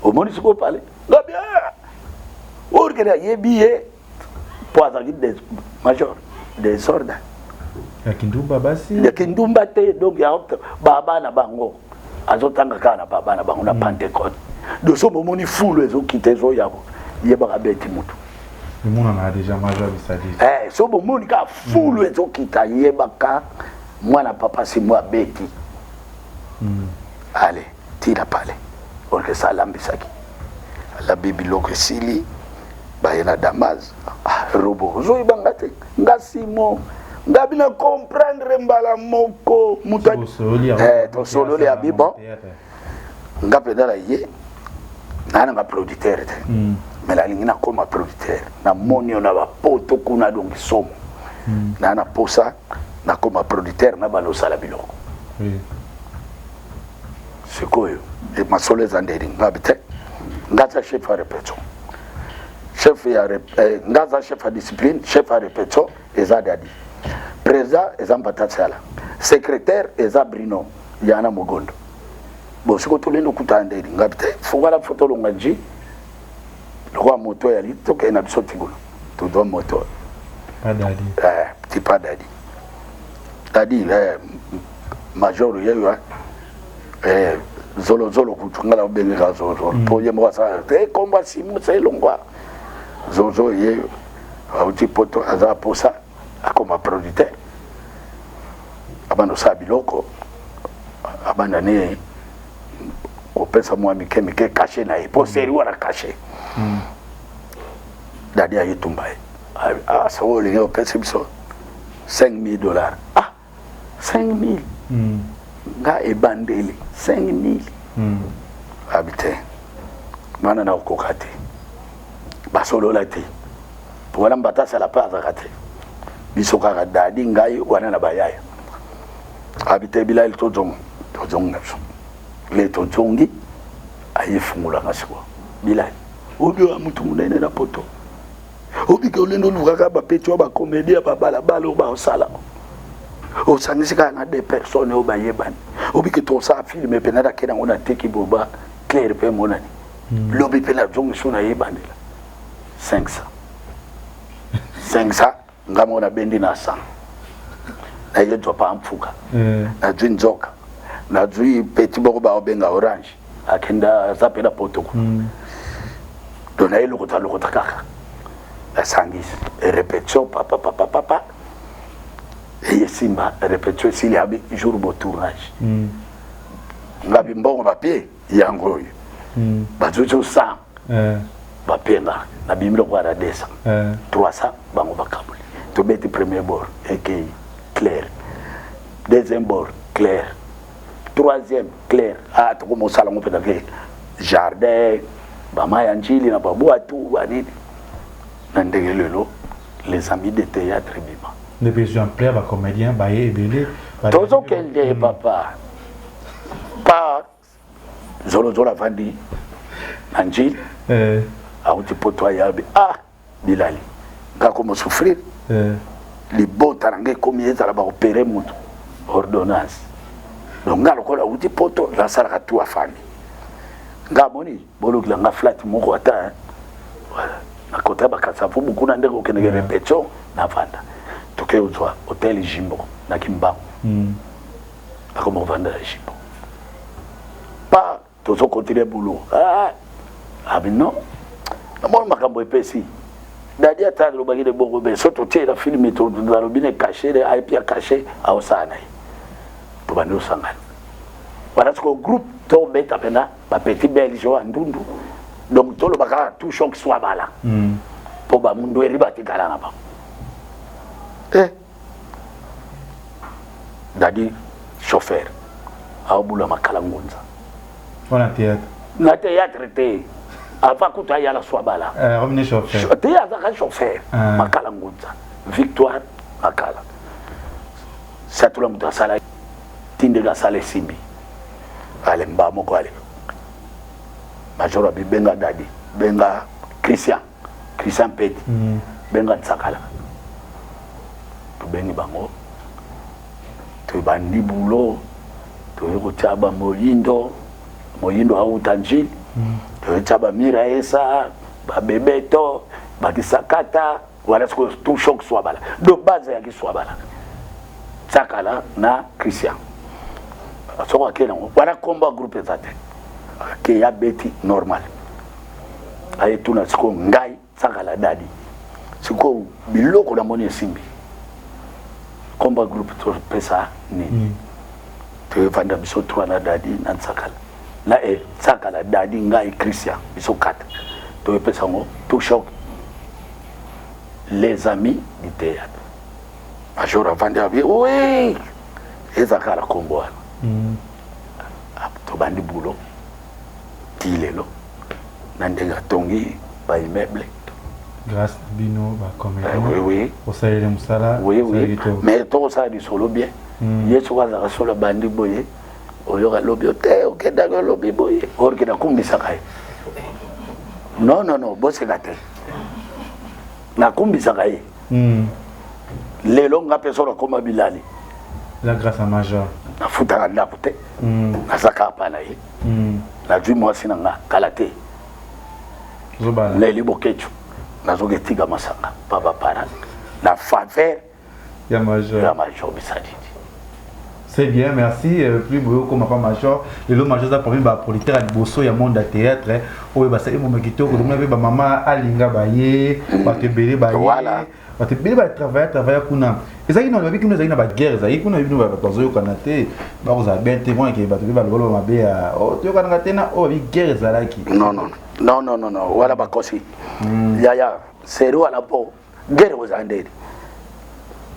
au monde ce qu'on parle là bien organe yebiye poisa des major des soldats ya kindumba basi ya kindumba te donc ya baba na bango azotanga kana baba na bango na Pentecôte de so momoni fulu ezo kitezo yabo yeba beti mutu le monde en a déjà major bisadi so momoni ka fulu ezo kita yeba ka mwana papa si moi beti allez tira pale orke salam bisaki la bibi loko sili bayena damaz robo zo ibangate ngasimo ngabina comprendre mbala moko mutadi to solo le abibo ngapeda la ye nana nga producteur te mais la lingina comme producteur na monio na ba poto kuna donc somo nana posa na comme producteur na balo sala biloko sikoyo e masolo ezandeli ngabite ngaza chef à répétition chef ya ngaza chef à discipline chef à répétition ezadadi président ezambatasala secrétaire eza Brino yana Mogondo bo siko tolendo kutandeli ngabite fugala photo longaji kwa moto ya lito kena biso tigolo to do moto padadi petit padadi c'est-à-dire major yeyo zolo kuchungala ubengeka zolo poye mo sa komba simu sai longwa zozo yeyo auti poto aza posa akoma producteur abano sa biloko abana ne kopesa mwa mikemike caché na po seri wana caché dadi ayitumba ça vaut les opérations $5,000. Ah, 5,000. Nga ebandeli 5,000. Habité. Mana na okokate. Basolo la te. Pour la mbata ça la pas zakate. Bisoka ka dadi ngai wana na bayaya. Habité bila il tozong. Tozong ngaso. Le tozongi ayifungula ngaso. Bila. Odio amutu munene na poto. Obi ke olendo lukaka ba petwa ba comédie ba balabala ba osala o sangisika na des personnes o ba yebani obi ke to sa film pe na dakena ona teki boba clair pe monani lobi pe la jongi suna yebani 500 ngamo na bendi na 100 na ile to pa amfuka na dzinzoka na dzi petit boko ba obenga orange akenda zapela potoko dona ile lokota kaka la sangis et répétition papa et simba répétition s'il y a jour de tournage ngabi mbongo papier yango bazuzo sang papier na bimlo kwa la 200 300 bango bakabuli to beti premier bord et clair deuxième bord clair troisième clair ah to comme ça on peut dire jardin ba maya njili na babu atu banini. Les amis de théâtre bima. Les exemplaires ba comédien ba ebele. Tozo kende papa. Pa zolo vandi. Anjil. Auti poto yabe. Ah bilali. Nga comme souffrir. Les beaux tarangé comme ils allaient opérer mon ordonnance. Donc nga lokola auti poto la sala tu afani. Nga moni bolo nga flat moko ata. Voilà. Nakota bakasafu beaucoup na ndeko kene répétition na vanda toke uzwa hotel Jimbo na Kimbangu akomo vanda Jimbo pa tozo continuer boulot non na makambo epesi dadi ata lo bagide bongo be soto tie la film to na robine caché le IP caché au sana to bando sangana voilà ce groupe to beta pena ba petit belge wa ndundu. Donc tout le bagage tout choc soit bala pour ba mundo riba tikala na ba dadi chauffeur a bula makala ngunza on a théâtre na théâtre te avant kuta ya la soit bala revenez chauffeur théâtre ka chauffeur makala ngunza victoire makala ça tout le monde sala tinde ga sala simbi ale mba moko ale major abi benga dadi benga Christian Petit benga Tsakala to bengi bango to bandi bulo to yoko chaba moyindo au tanjil to chaba mira esa ba bebeto ba kisakata wala tout choc soit bala de base ya ki soit bala Tsakala na Christian soko akela wala combat groupe zate ke ya beti normal aye tuna siko ngai Tsakala dadi siko biloko na moni simbi combat groupe to pesa ni to vanda biso to na dadi na Tsakala la Tsakala dadi ngai Christian biso kata to pesa ngo tout choc les amis du théâtre major vanda bi oui Tsakala kombo to bandi bulo tilelo nandenga tongi ba immeuble grâce bino ba comédien oui au salaire musala oui mais tout ça du solo bien yesu kwaza solo bandi boye oyo ka lobi te okenda ko lobi boye orke na kumbisa kai non bosse gate na kumbisa kai lelo ngape solo koma bilali la grâce à major na futa na kute na saka pa na ye la jui moi sinanga kalate zobala na libo kechu na zogetiga masanga papa para na faveur ya major bisadidi C'est bien, merci. Plus beau comme papa major. Le lot major, ça pour moi, politaire à Bosso, il y a monde à théâtre. Oui, c'est un moment qui est au maman Alinga Baye, Batebele Baye. Voilà. Batebele Baye travailler pour nous. Et ça, il y a une guerre, ça y est, qu'on a vu nous au Canada, vous avez bien témoin qui est battu par le vol ma bé à oh, tu as oh, guerre, ça là qui. Non, voilà, Bakosi. Yaya, c'est où à la peau, guerre aux Andes.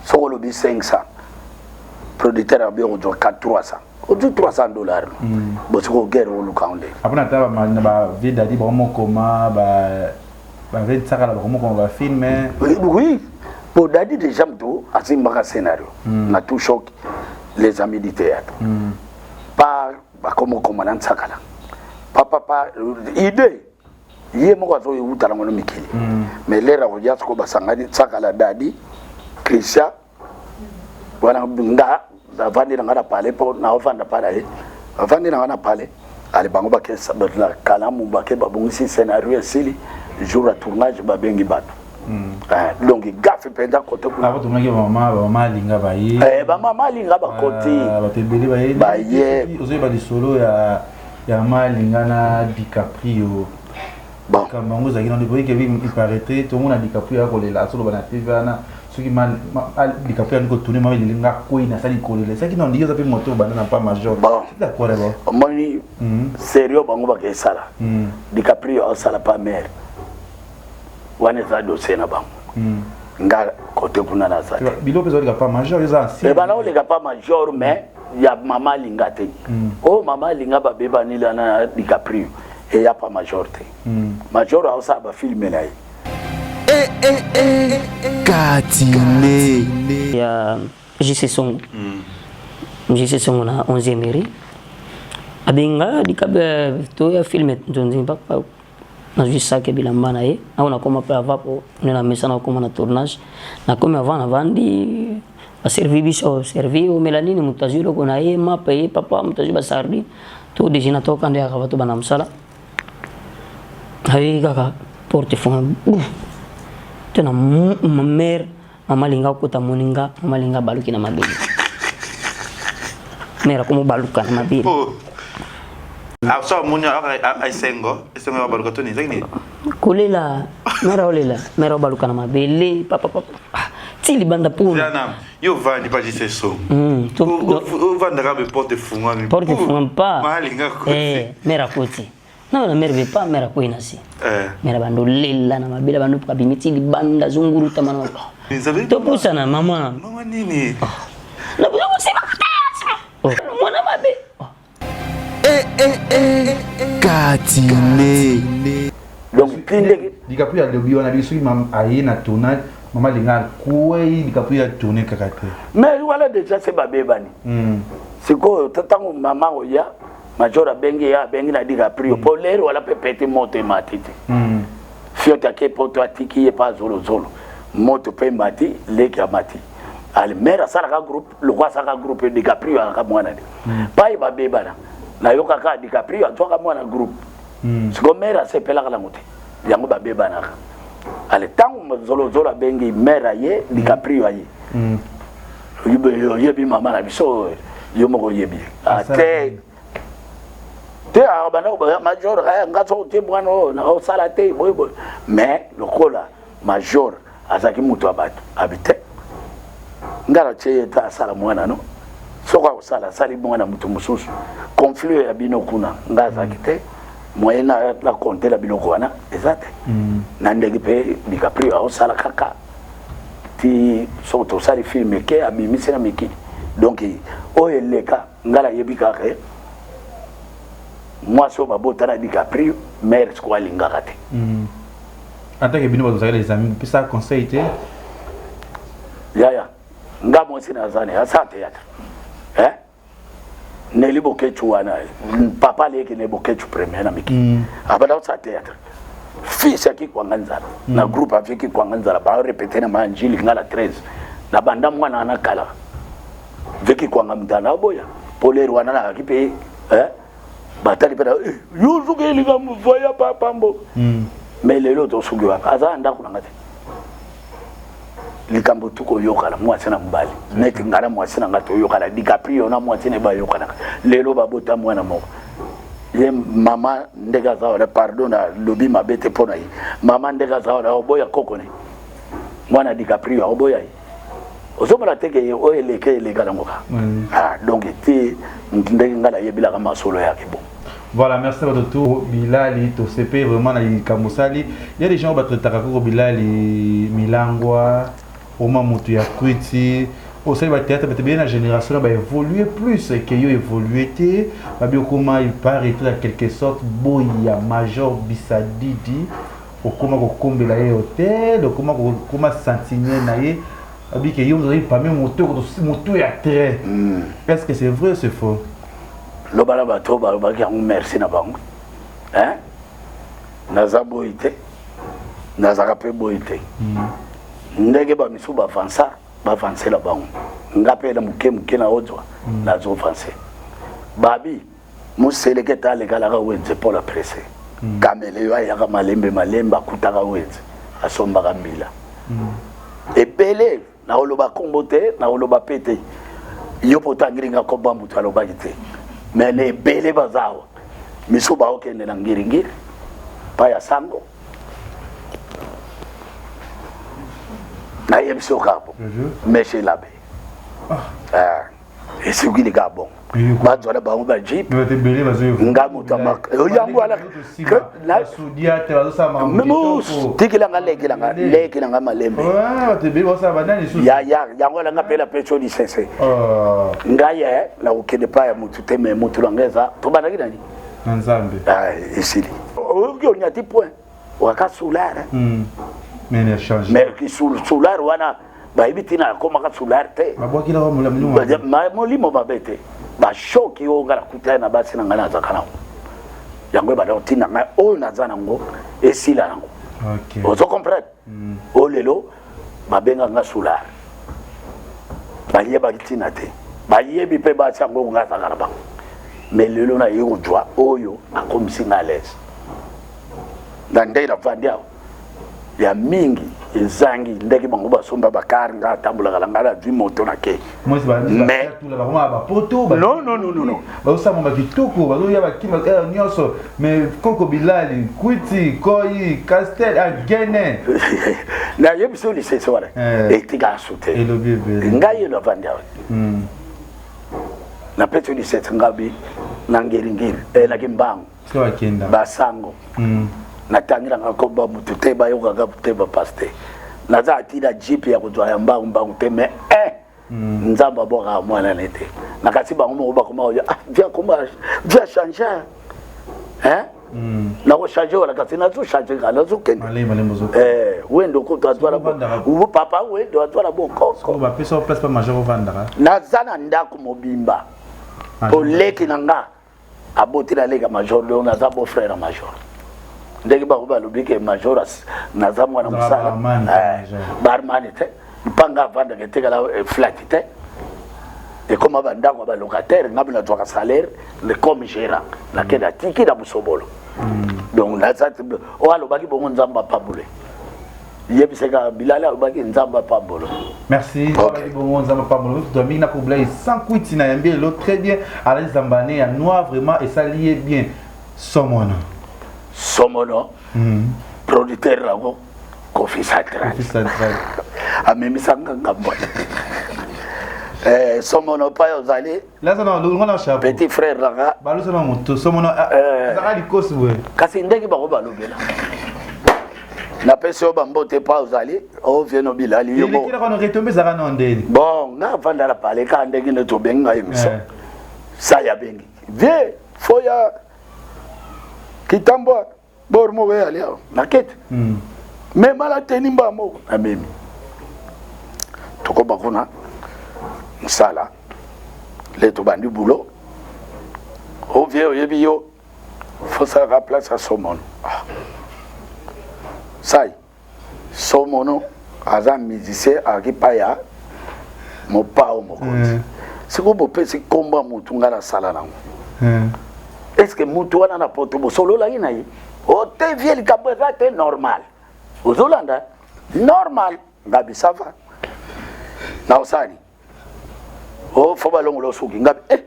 Sur le 500. Producteur a bien aujourd'hui 400. Aujourd'hui $300. Bon, c'est quoi guerre au Lukaonde. Après, on a ma vie d'adi, vraiment comment, vie de ça, comment on va filmer. Oui, pour d'adi déjà, c'est un scénario. On a tout choc les amis du théâtre. Pas comme commandant Sakala. Papa, idée. Il y a mon oiseau où tu as la monnaie. Mais l'air à Royas, comme Sakala Dadi, Christian. Voilà, avant de parler pour n'avoir pas parler. Avant de parler, allez, bango baké la kalamu baké babongi si scénario sili jour à tournage babengi bato. Donc gaffe penda côté pour. Avant tournage maman linga baye. Maman linga ba côté. Batebele baye. Baye. Ozo ba di solo ya maman linga na DiCaprio. Bon. Comme bango zaki dans le pays que il paraîtrait tout le monde a DiCaprio ko la solo bana TV na. Ce qui m'a dit qu'après on tourné mais il n'a quoi il n'a pas dit coller ça qui n'ont dit ils ont moto banana pas major c'est d'accord d'abord moi sérieux bango ba ke sala DiCaprio au sala pas mère wane za dossier na bango nga côté kuna na ça bilo peso les pas major ils ont et ben là les pas major mais il y a maman linga te oh maman linga ba beba ni la na DiCaprio et il y a pas major te major au ça ba filmer là Katine. Il y a JC Song. JC Song na 11e mairie. Abenga dikabe to ya filme donzi papa na juste que bilamba na ye. Na on a comme après avoir pour na mesa na comme na tournage. Na comme avant avandi a service au servi au melanini mutajiro kona ye mapa ye papa mutajiba sardi. To déjà to kande ya kabato bana msala. Hayi kaka porte fond. Tena mère mama linga kota moninga mama linga baluki na mabele mera como baluka na mabele so munya ay sengo baluka to ni zani kolela mera baluka na mabele papa tili banda pour yana yo vandi pas JC Song vanda ka be porte funga pa mera koti non la mère veut pas mère ko inasi mère bando lela na mabila bando pa bimiti li banda zunguru tamana to pusa na mama nini na buzo sema mwana mabe Katine donc kinde DiCaprio le bio na biso mam ayina tournage mama linga kuwe DiCaprio tourner kakate mais voilà déjà c'est babé bani c'est quoi tango maman oya majora bengi na DiCaprio pour l'air wala pepete moto matiti fiota ke poto atiki e pas zolo moto pe mati leki amati al mera sala ka groupe le kwa sala groupe DiCaprio ka mwana de pai ba bebana na yoka ka DiCaprio atoka mwana groupe siko mera se pela kala ngote yango ba bebana al tango zolo bengi mera ye DiCaprio ye yebi mama na biso yo moko yebi ate te abana major ngaso te bwana na sala te boy mais le kola major azaki mutu abatu abite ngara che ta sala mwana no soko sala sali mwana mutu mususu conflit ya bino kuna ngaza kite moyena la compter la bino kwana exact na ndegi pe DiCaprio au sala kaka ti soto sali film ke abimisi na miki donc o eleka ngala yebika ke moi so babota na DiCaprio mère quoi lingaka te en tant que bino vous avez les amis puis ça conseil te ya nga mo sina zane asa théâtre ne libo kechu wana papa leki ne bokechu premier na miki abada sa théâtre fils qui kwa nganzala na groupe avec qui kwa nganzala ba répéter na manjili ngala 13 na banda mwana na kala veki kwa ngamdana boya poler wana na kipe batali pena yuzu ke linga mvoya papa mbo mais lelo to sugi wa aza anda kuna ngate likambo tuko yokala mwasi na mbali neti ngala mwasi na ngato yokala DiCaprio na mwasi ne ba yokala lelo babota mwana moko ye mama ndega za pardon na lobi mabete pona yi mama ndega za oboya kokone mwana DiCaprio oboya yi ozomala teke o eleke elegala ngoka donc ti ndenge ngala yebila kama solo yake bon. Voilà, merci à tout Bilali, to CP vraiment na Kamosali. Il y a des gens qui ont Bilali Milangwa, Oma Mutu ya Kwiti. Au sein de la théâtre, la génération va évoluer plus et qu'il y a évolué. Comment il paraît en quelque sorte, Boya, Major Bissadidi, comment comber la hôtel, comment sentinelle naïe. Abi que yo vous avez pas même moteur ya terrain. Est-ce que c'est vrai ou c'est faux? Lo bala bato ba ki merci na bango. Hein? Naza boité. Naza ka pe boité. Ndenge ba misu ba avancer la bango. Ngape la muke na ozwa na zo avancer. Babi museleke ta le kala ka wenze pour la presse. Kamele yo ya ka malembe akutaka wenze. Asomba ka mbila. Epele na oloba kombote na oloba pete. Yo potangringa ko ba mutu aloba kite. Mais les belles bazawa misuba okende na ngiringiri pa ya sango na yebso kapo mais chez l'abbé et ce qui est bon bazo la ba ba jeep ngamu tamak yango ala la sudia te bazo sama memus tikila ngale malembe te be bosa banani su ya yango la ngapela pecho di sense ngaye la ukende pa ya mutu teme mutu langeza to banaki nani nzambe isili o nya ti point waka solar mais ne change mais qui solar wana ba ibitina koma ka solar te mabwaki la mo molimo babete ba shoki o ngala kutana basi na ngala zakana yango ba tina na o na zana ngo esila nango OK ozo comprendre o lelo mabenga nga solar ba yeba kitina te ba yebi pe ba tsango nga zakana ba mais lelo na yo jwa oyo akomisi na l'aise ndande la vandia ya mingi ezangi ndeki bango basomba bakari nga tambula kalangala du moto na ke moi c'est mais tout la ba poto non ba usama ba kitoko ba ya ba kima nyoso mais Koko Bilali Kwiti Koi Castel a gene na yebiso li se soare etika soute et le bébé ngai lo vandia na peto li set ngabi na ngeringiri la kimbango kwa kenda basango natangira ngakoba mutu te ba yoga ga te ba paste naza atida jeep ya kuzwa ya mbangu te me nzamba boka mwana nete nakati bango mo ba koma via changer hein na ko changer wala kasi na zo changer kala zo kende wendo ko to atwala bo papa wendo atwala bo ko ba peso place pa major vandara nazana ndako mobimba to leki nanga abotira lega major le na za bo frère major ndenge ba ba lobike majoras na za mwana musala barman te panga vanda ke tekala flat te et comme ba ndako ba locataire ngabina toka salaire le comme gérant la keda tiki da musobolo donc na za o alobaki bongo nzamba pabule yebiseka bilala alobaki nzamba pabolo. Merci bongo nzamba pabolo to domina ko blay sans Kwiti na yambie lo très bien à les zambané à noir vraiment et ça lié bien Somono producteur là-haut Kofi Central amemisanga ngamba Somono pa ozali là ça on chapeau petit frère là ba lo ça moto Somono ça li koswe kasi ndeki ba ko balobela na peso ba mbote pa ozali o vieno Bilali yo bon il on retomber ça na ndeni bon na vanda la parler ka ndeki ne to benga émission ça ya bengi vie foya kitambo bormo we ali nakete mais mala teni mbamo amemi toko bakuna sala le to bandi boulot o vieux yebio faut ça place à Somono sai Somono aza musicien akipaya mo pao mo konti siko bo pesi komba mutu ngala sala nango est-ce que mutu wana na poto bo solo la ina yi o te vie li kabeza te normal ozolanda normal ngabi ça va na osani o fo balongolo suki ngabe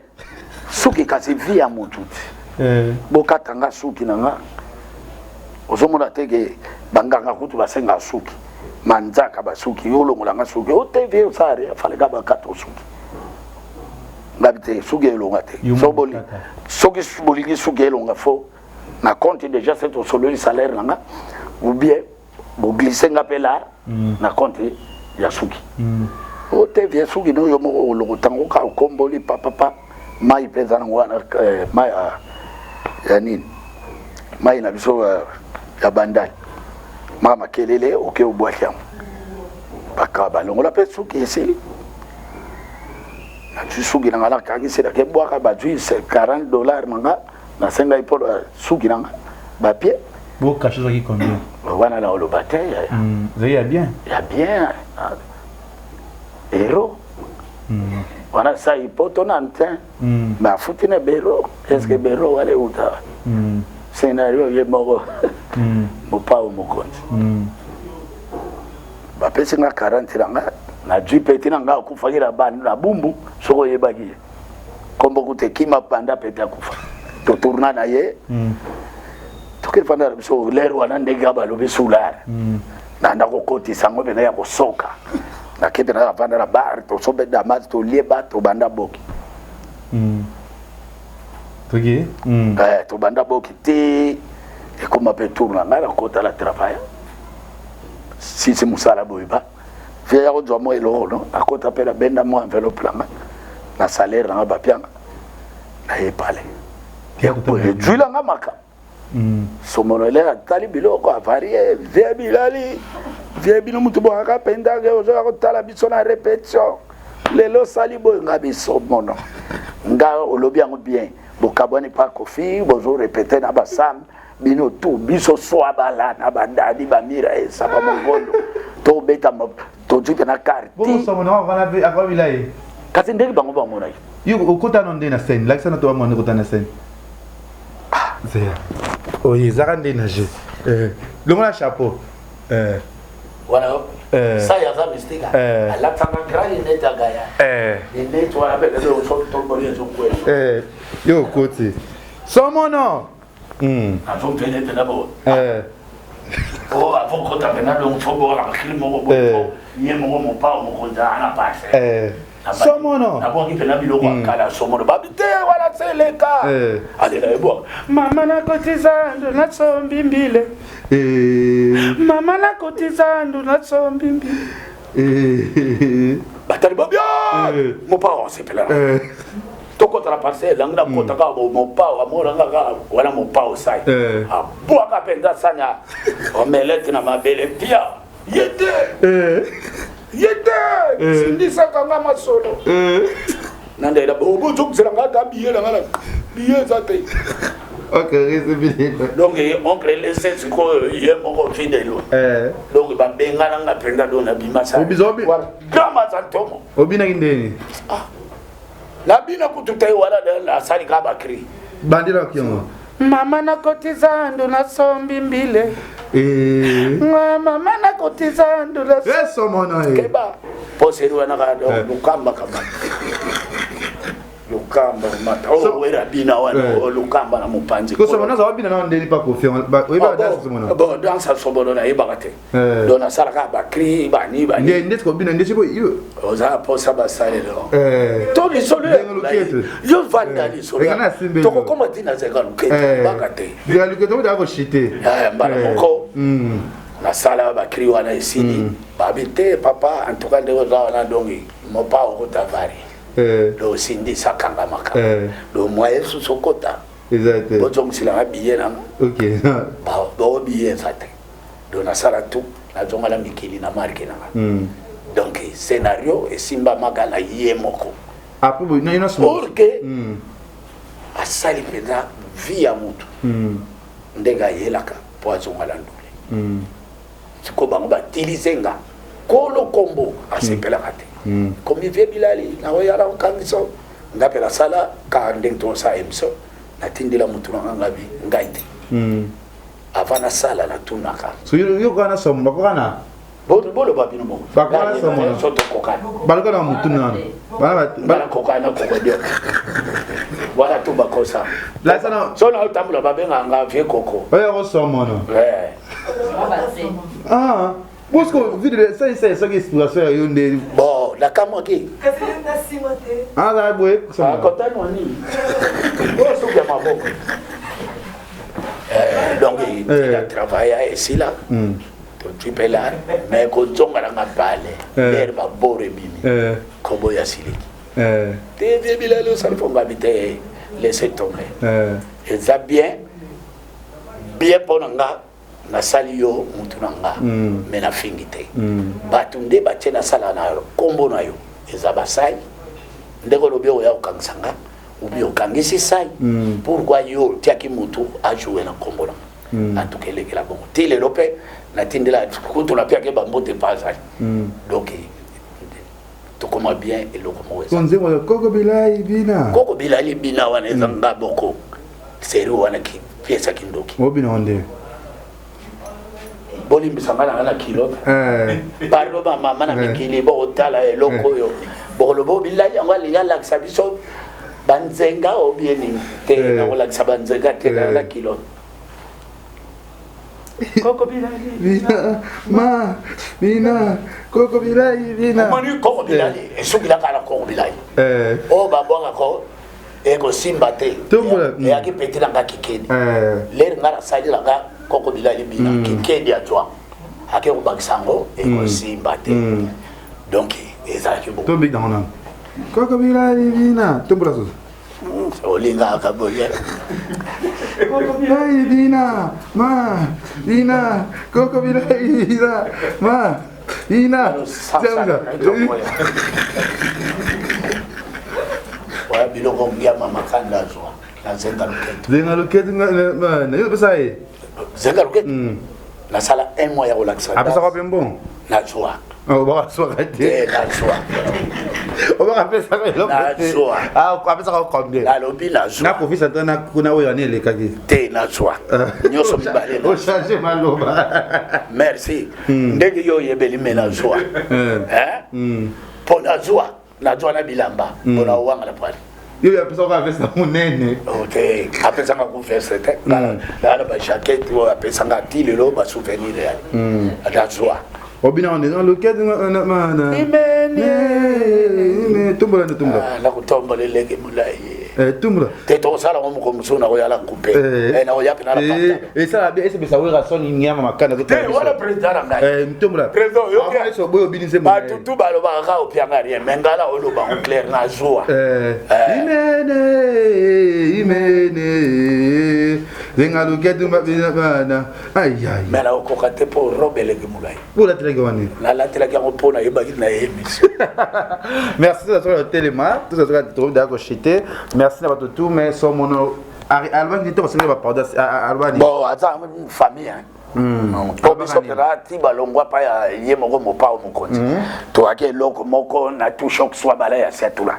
suki kasi vi ya mutu bokatanga suki nanga ozomona teke banganga kutu basenga suki manzaka basuki yolongola nga suki o TV osare fale ka bakato suki ngabe te suki elonga te soboli soki bolingi suki elonga fo na compte déjà c'est au solo le salaire nanga ou bien bo glisser nga pela na compte ya suki o TV suki no yo mo lokotango ka komboli papa mai pesa ngwana mai ya nini mai na biso ya bandai mama kelele oke obwaki yango baka balongola mpe suki esili nazwi suki nanga nakangisela ke bwaka bazwi $40 nanga nasengai mpo suki nanga bapie bokache ezwaki combien wana na oloba te ezali ya bien ero wana sai poto na nte bafuti na bero eske bero wale uta scénario ye moko mopao mokonzi bapesi nga 40 nanga na jwi peti nanga akufakira bani na bumbu soko yebaki kombo kute kima panda peti akufa totourna na ye tokifanda biso lero wana ndenge balobi solar na ndako koti sango bena ya kosoka na kete na vanda na bar to sobe damas to lieba to banda boki toki to banda boki te e comme pe tourna na kota la travail si c'est musala boiba via ya zo mo elo no akota pela benda mo envelope la na salaire na bapianga na e pale ya ko e jula nga maka somonole atali biloko avarie via bilali via bino mutu bo aka penda ke ozo ko tala biso na répétition lelo sali bo nga biso mono nga olobi yango bien bokaboni pa kofi bozo répéter na basam bino tout biso so abala na bandadi bamira esa ba mongondo to beta to jipe na carte bon so mona wana akwa bilai kasi ndenge bango bango na yo okota no ndena scène lakisa na to mona kota na scène c'est oye zaka ndena je le mona chapeau voilà ça ya za mistake ala tanga grani neta gaya ne to ala be do so to boli zo kwe yo koti so mona avant pene pena bo oh avant ko ta pena do fo bo la khili mo bo ye mo mo pa mo ko da na pa so mona na bo ki pena bi lo ko kala so mona ba bite wala seleka ale la bo mama na kotizando na so mbimbile mama na kotizando na so mbimbile batali babia mo pa on se pela toko tra parcelle ngana kota ka mo pa amora ngaka wala mo pa osai abua ka penda sanya o melete na mabele pia yete sindi sakanga masolo nanda ila bobo jokzela ngata biye la ngala biye zate ok résumé donc on crée les sens ko yemo ko fidèle donc ba benga nga penda do na bima sa obizobi grama zantomo obina kindeni la bina kututai wala la sali ka bakri bandira kiongo mama na kotizando na sombi mbile mama na kotizando na so mona keba posero na ka do lukamba kama lukamba mata o wera bina wana lukamba na mupanzi ko so mona za bina na ndeni pa confiance ba we ba dansa so mona bon dansa so mona na ibakate do na sala ka bakri bani ndeti ko bina ndeti ko yo oza posa basale lo to li solo yo vanda li solo to ko koma tina zeka lukete bakate ya lukete mo da ko shite mbala moko na sala bakri wana isini babite papa en tout cas de oza na dongi mo pa o tavari do sindi sakanga maka do moye susokota exact bozong sila biye na ok ba do biye sate do na sala tu na zonga la mikili na marque na donc scénario et simba magala yemoko après bon non non porque a sali penda via mutu ndega yelaka po zonga la ndule siko bango ba tilisenga kolo kombo asepela kate komi vie bilali na oyala kangiso ngapela sala ka ndeng to sa emso na tindila mutu na ngabi ngaite avana sala na tunaka so yo kana som bakana bolo babino mo Bakwa ça mon. soto kokana Baloko na mutu na. bala kokana kokodio voilà tout bakosa Là ça na. so na utambula babenga nga vie koko Oya ko so mon. Ah. Parce que vide ça qui inspiration ya yonde. bon la kamoki Ah là boy. ça kotani wani oh so ya maboko donc il a travaillé ici là tu peux là mais quand on a un palais l'air va boire mini comme ya siliki te bilalo ça faut habiter laisser tomber et ça bien pour nga na sali yo mutu nanga mais na fingite batunde batie na sala na yo kombo na yo eza basai ndeko lobio ya ukangsanga ubi okangisi sai pourquoi yo tiaki mutu a jouer na kombo na atukelekela bongo tile lope na tindela kutu na pia ke bambote pasage donc to comment bien et le comment est Konze mo koko bilai bina wana zanga boko seri wana ki piesa kindoki mo bina onde boli mbisanga na kilo parlo ba mama na mikili bo tala eloko yo bo lo bo bilai yango linga la sabiso banzenga obieni te na la sabanzenga te na kilo Koko Bilali. Bina. Koko Bilali, Bina. Manu Koko Bilali. Et ceux qui l'ont la Koko Bilali. Oh, Babouanga Koko. Et que Simba te. Et à qui pété dans la Kikedi. L'air n'a pas sali dans la Koko Bilali Bina. Kikedi à toi. À qui on baksango. Et que Simba te. Donc, et ça qui est bon. Tombé dans l'âme. Koko Bilali, Bina. Tombé la sauce. Olinga akaboye. Koko Bilali Bina, ma, Bina, Koko Bilali Bina, ma, Bina. Wala biloko ngia mama kanda zo. Na zenga luketu. Zenga luketu na yo pesa e. Zenga luketu. Na sala 1 mois ya relaxation. Apesa kwa bon. Na joa. Oh, ba so raté. Na joa. On va rappeler ça na joa. Ah, apesa kwa combien? Na lobi na joa. Na profite tana kuna oyo ne le kaki. Te na joa. Nyoso mbale. O changer maloba. Merci. Ndenge yo yebeli mena joa. Pour na joa na bilamba. Pour na wanga la pale. Yo ya pesa kwa vesa munene. OK. Apesa nga ku vesa te. Na ba jaquette ou apesa nga tilelo ba souvenir ya. Na joa. Obina on est dans le cadre de Imene tumba na tumba. La kutomba le lege mulai. Tumba. Te to sala ngo mkomso na oyala couper. Na oyapa na la pata. Et ça bien c'est ça wera son nyama makana ko. Wala president ngai. Tumba. Président yo ke so boyo binise mo. Ba tutu ba lo ba ka opianga rien mengala o lo ba en clair na joa. Imene. Zenga lo kedu mabina. Aïe aïe. Mais la okokate pour robe lege mulai. Pour la télégone. La télégone pour na yeba na émission. Merci de la téléma, tout ça trouve d'accord chité. Merci à tout mais son mon Alban dit on se va pardon Alban. Bon, attends, une famille hein. Comme ça là, ti balongwa pa ya yemoko mopa o mokonzi. To ake loko moko na tout choc soit balai ya setula.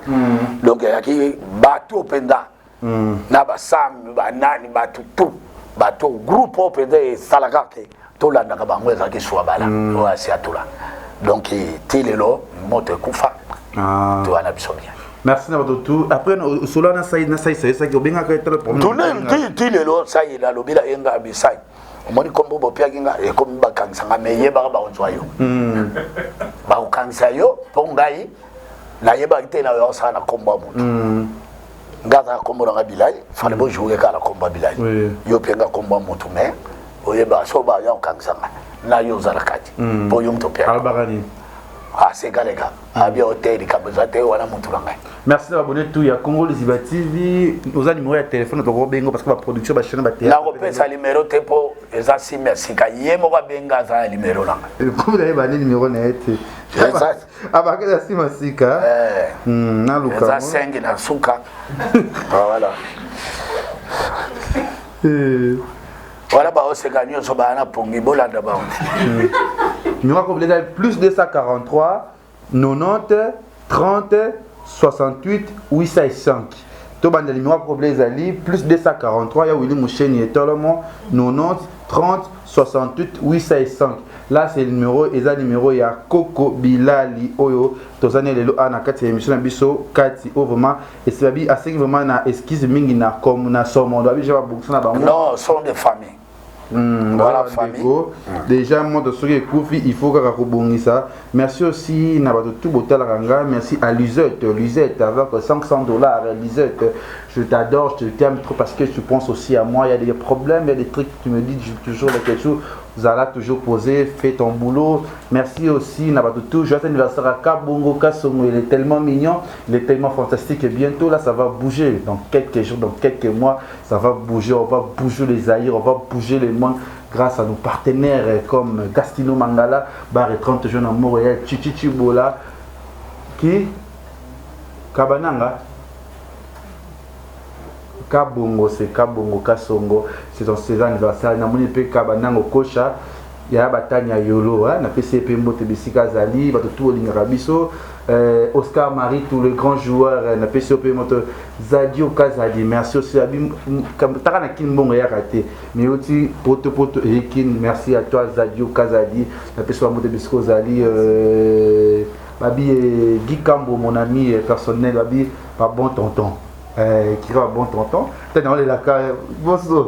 Donc yaki bato penda. Na ba sam ba nani bato tout. Bato groupe openda salakake. To la ndaka bango ezaki soit bala. O asiatula. Donc tilelo moto kufa. Tu ana biso bien. Merci na tout. Après solo na sai c'est ça qui obenga ka être le problème. Tout tilelo sai la lobila enga bisai. Omoni kombo bo pia kinga e kombi bakanisa ngameye ba ba onzwa yo. Ba ukanisa yo pongai na yeba te na yo sana kombo mutu. Ngaza kombo na bilai fale bo jouer kala kombo bilai. Yo penga kombo mutu me oyeba so ba ya ukanisa na yo zala kati. Po yo mto pia. Albarani. Ah, c'est galega. Abia hôtel kabazate wana mutu ngai. Merci d'abonner tout ya Congo Liziba TV. Nos numéro de téléphone to bengo parce que la production ba chaîne ba théâtre. Na kopesa numéro tepo eza si merci ka yemo ka benga za numéro nanga. Comme vous avez ba numéro na été. Abaka da si masika. Na luka. Eza 5 na suka. Voilà. Voilà ba oseka nyoso ba na pongi bolanda ba. Numéro complet plus 243 90 30 68 805. To bande numéro complet zali plus 243 ya Willy Moucheni et Tolomo 90 30 68 805. Là c'est le numéro, et ça numéro il y a Coco Bilali Oyo. Tozane lelo ana kati émission na biso kati o vraiment et c'est bien assez vraiment na esquisse mingi na comme na somo doit bien beaucoup na bango. Non, sont des familles. Voilà, famille. Déjà, moi, de ce qui est Koufi, il faut que ça. Merci aussi, tout merci à Lisette, avec $500, Lisette. Je t'adore, je t'aime trop parce que tu penses aussi à moi. Il y a des problèmes, il y a des trucs que tu me dis toujours quelque chose. Vous allez toujours poser, fais ton boulot. Merci aussi, joyeux anniversaire à Kabongo Kasongo. Il est tellement mignon, il est tellement fantastique. Et bientôt, là, ça va bouger. Dans quelques jours, dans quelques mois, ça va bouger. On va bouger les Zaïre, on va bouger les mondes grâce à nos partenaires comme Gastino Mangala, Barre 30 jeunes à Montréal, Chichichi Bola, qui Kabananga. Kabongo, c'est Kabongo Kasongo, c'est son 16 anniversaire. N'a pas de Kabanango Kocha, il y a Batania Yolo, n'a pas de Mbote Bissika Zali, va tout le Rabiso, Oscar Marie, tout le grand joueur, n'a pas de Moto Zadio Kazadi. Merci aussi à Tarana Kinbon et raté, mais aussi Poto Poto Ekin, merci à toi Zadio Kazadi, n'a pas de Mote Bissiko Zali, Babi Guy Kambo, mon ami personnel, Babi, pas bon tonton. Qui va bon tonton. T'as les lacas. Bonsoir.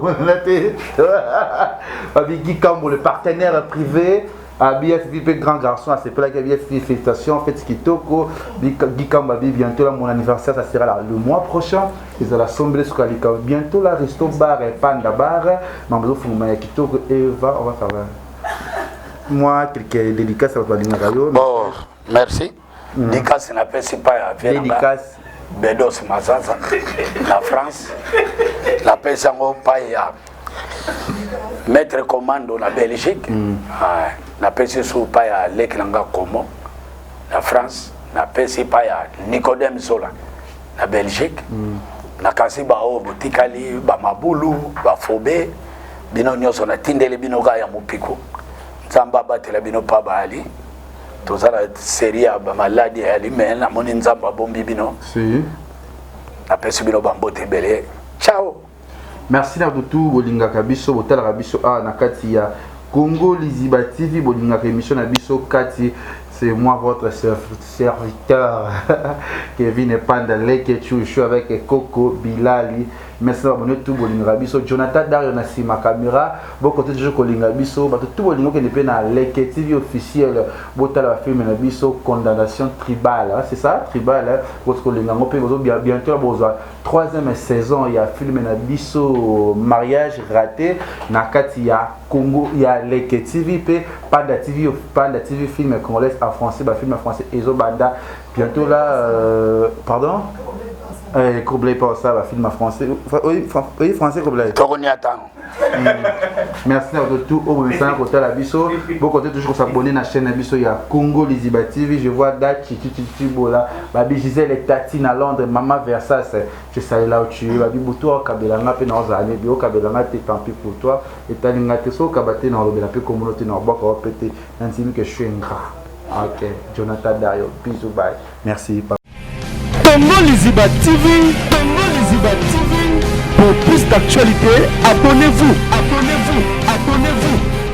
Guy Cambo, le partenaire privé. BFVP grand garçon, c'est pas la félicitations. En fait, ce qui toko. Guy Cambo, bientôt là, mon anniversaire, ça sera là, le mois prochain. Ils ont l'assemblée sur Kalika. Bientôt là, resto bar et panda bar. Mambo Fumaya qui toko. Eva, on va faire. Moi, quelques dédicaces à votre radio. Bon, merci. Dédicace, n'a pas c'est pas à dédicace. Bedos Mazaza, la France, la Pesango Paya, maître commando la Belgique, la PC sous Paya Leklanga Como, la France, la PC Paya Nicodème Zola, la Belgique, la Kasiba O Botikali, Bamabulu, Bafobé, Bino Nyoso na Tindele Binoga ya Mupiko, Zamba Batela Bino Pabali. Tout ça, la série à maladie, elle est mais la moninzamba bombi bino. Si. La personne bino bambote belé. Ciao. Merci à tout bolinga kabiso botal rabiso a nakati ya Congo Liziba TV bolinga émission na biso kati. C'est moi votre serviteur Kevin Epandale qui je suis avec Coco Bilali. Merci à tout bolinga biso Jonathan Dario na sima caméra beaucoup toujours kolinga biso tout bolinga qui n'est na Leke TV officiel botala film na biso condamnation tribale c'est ça tribal votre kolinga ngopé bientôt boza 3e saison il y a film na biso mariage raté na kati ya Congo il y a Leke TV pe Panda TV film congolais en français film en français Ezo Banda bientôt là pardon Coublé pas ça, va film en français. Oui, français coublé. Merci à tout. Au moment où côté la biso, beaucoup de toujours s'abonner à la chaîne biso il y a Congo Liziba TV. Je vois Dachi Bola, Babi Gisèle et Tatine à Londres, Maman Versas. Je sais là où tu es. Babi Boutoua Kabelanga pe dans année bio Kabelanga t'es tant pis pour toi. Et Talinga Teso Kabate dans le peu communauté dans Boka va péter. Ainsi que je suis un gras. Ok, Jonathan Dario, bisous bye. Merci. Congo Liziba TV, pour plus d'actualités, abonnez-vous.